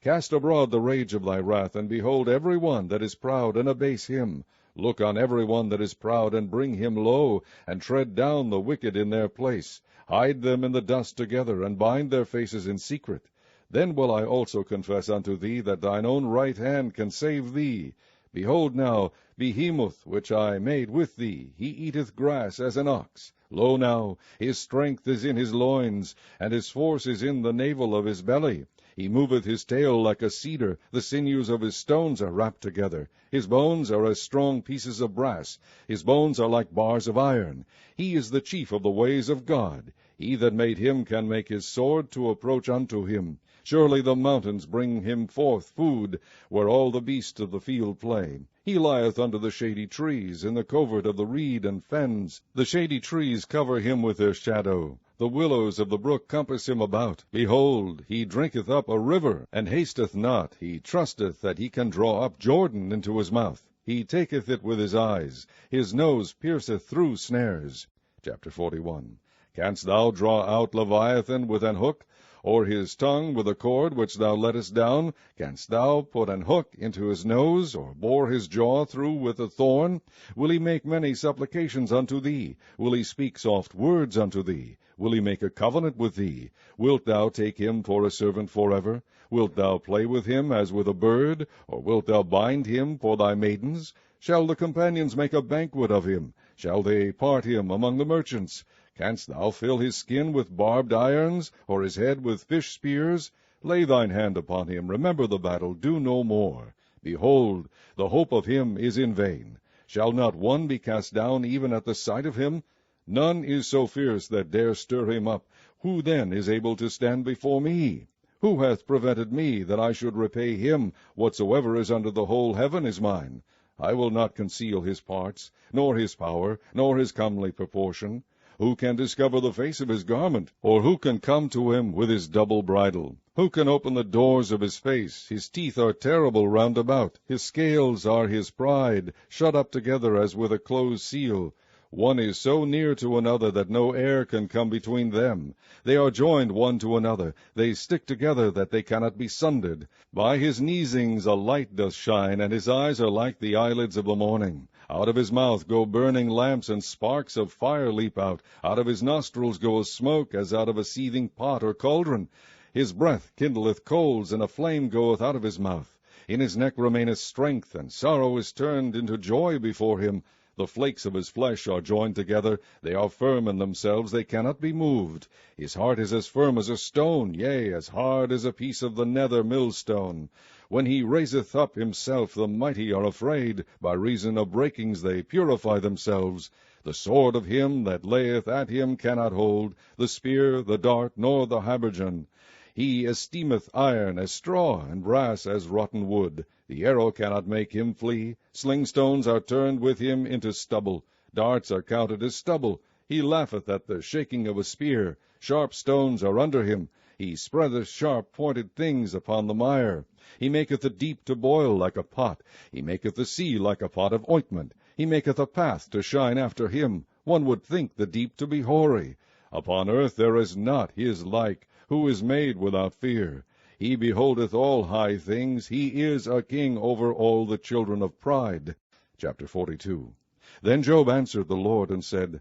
Cast abroad the rage of thy wrath, and behold every one that is proud, and abase him. Look on every one that is proud, and bring him low, and tread down the wicked in their place. Hide them in the dust together, and bind their faces in secret. Then will I also confess unto thee that thine own right hand can save thee. Behold now, Behemoth, which I made with thee, he eateth grass as an ox. Lo now, his strength is in his loins, and his force is in the navel of his belly. He moveth his tail like a cedar, the sinews of his stones are wrapped together. His bones are as strong pieces of brass, his bones are like bars of iron. He is the chief of the ways of God. He that made him can make his sword to approach unto him. Surely the mountains bring him forth food, where all the beasts of the field play. He lieth under the shady trees, in the covert of the reed and fens. The shady trees cover him with their shadow. The willows of the brook compass him about. Behold, he drinketh up a river, and hasteth not. He trusteth that he can draw up Jordan into his mouth. He taketh it with his eyes. His nose pierceth through snares. Chapter 41. Canst thou draw out Leviathan with an hook, or his tongue with a cord which thou lettest down? Canst thou put an hook into his nose, or bore his jaw through with a thorn? Will he make many supplications unto thee? Will he speak soft words unto thee? Will he make a covenant with thee? Wilt thou take him for a servant forever? Wilt thou play with him as with a bird? Or wilt thou bind him for thy maidens? Shall the companions make a banquet of him? Shall they part him among the merchants? Canst thou fill his skin with barbed irons, or his head with fish spears? Lay thine hand upon him, remember the battle, do no more. Behold, the hope of him is in vain. Shall not one be cast down even at the sight of him? None is so fierce that dare stir him up. Who then is able to stand before me? Who hath prevented me, that I should repay him? Whatsoever is under the whole heaven is mine. I will not conceal his parts, nor his power, nor his comely proportion. Who can discover the face of his garment? Or who can come to him with his double bridle? Who can open the doors of his face? His teeth are terrible round about. His scales are his pride, shut up together as with a closed seal. One is so near to another that no air can come between them. They are joined one to another. They stick together that they cannot be sundered. By his neesings a light doth shine, and his eyes are like the eyelids of the morning. Out of his mouth go burning lamps, and sparks of fire leap out. Out of his nostrils goeth smoke, as out of a seething pot or cauldron. His breath kindleth coals, and a flame goeth out of his mouth. In his neck remaineth strength, and sorrow is turned into joy before him. The flakes of his flesh are joined together. They are firm in themselves, they cannot be moved. His heart is as firm as a stone, yea, as hard as a piece of the nether millstone. When he raiseth up himself, the mighty are afraid. By reason of breakings they purify themselves. The sword of him that layeth at him cannot hold, the spear, the dart, nor the habergeon. He esteemeth iron as straw, and brass as rotten wood. The arrow cannot make him flee. Slingstones are turned with him into stubble. Darts are counted as stubble. He laugheth at the shaking of a spear. Sharp stones are under him. He spreadeth sharp-pointed things upon the mire. He maketh the deep to boil like a pot. He maketh the sea like a pot of ointment. He maketh a path to shine after him. One would think the deep to be hoary. Upon earth there is not his like, who is made without fear. He beholdeth all high things. He is a king over all the children of pride. Chapter 42. Then Job answered the Lord, and said,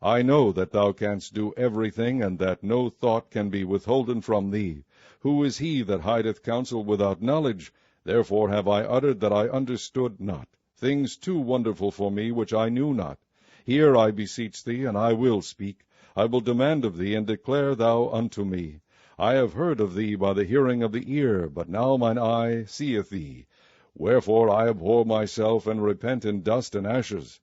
I know that thou canst do everything, and that no thought can be withholden from thee. Who is he that hideth counsel without knowledge? Therefore have I uttered that I understood not, things too wonderful for me which I knew not. Hear, I beseech thee, and I will speak. I will demand of thee, and declare thou unto me. I have heard of thee by the hearing of the ear, but now mine eye seeth thee. Wherefore I abhor myself, and repent in dust and ashes.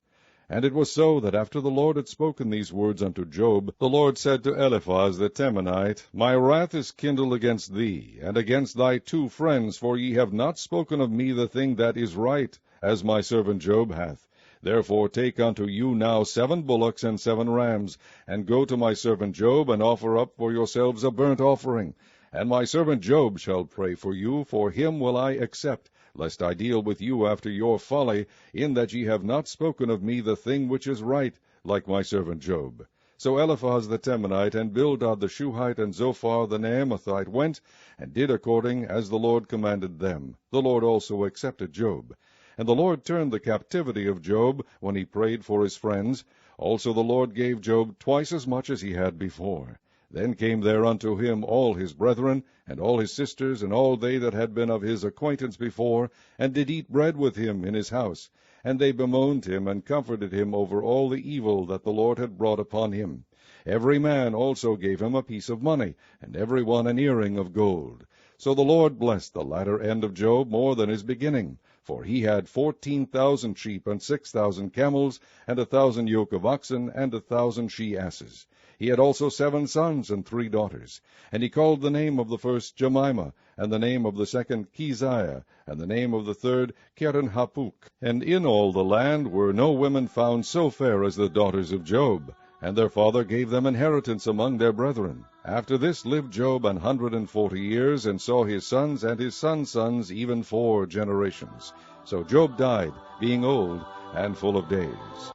And it was so, that after the Lord had spoken these words unto Job, the Lord said to Eliphaz the Temanite, My wrath is kindled against thee, and against thy 2 friends, for ye have not spoken of me the thing that is right, as my servant Job hath. Therefore take unto you now 7 bullocks and 7 rams, and go to my servant Job, and offer up for yourselves a burnt offering. And my servant Job shall pray for you, for him will I accept, lest I deal with you after your folly, in that ye have not spoken of me the thing which is right, like my servant Job. So Eliphaz the Temanite, and Bildad the Shuhite, and Zophar the Naamathite went, and did according as the Lord commanded them. The Lord also accepted Job. And the Lord turned the captivity of Job, when he prayed for his friends. Also the Lord gave Job twice as much as he had before. Then came there unto him all his brethren, and all his sisters, and all they that had been of his acquaintance before, and did eat bread with him in his house. And they bemoaned him, and comforted him over all the evil that the Lord had brought upon him. Every man also gave him a piece of money, and every one an earring of gold. So the Lord blessed the latter end of Job more than his beginning. For he had 14,000 sheep, and 6,000 camels, and 1,000 yoke of oxen, and 1,000 she-asses. He had also 7 sons and 3 daughters. And he called the name of the first Jemimah, and the name of the second Keziah, and the name of the third Keren-hapuk. And in all the land were no women found so fair as the daughters of Job. And their father gave them inheritance among their brethren. After this lived Job 140 years, and saw his sons and his sons' sons, even 4 generations. So Job died, being old and full of days.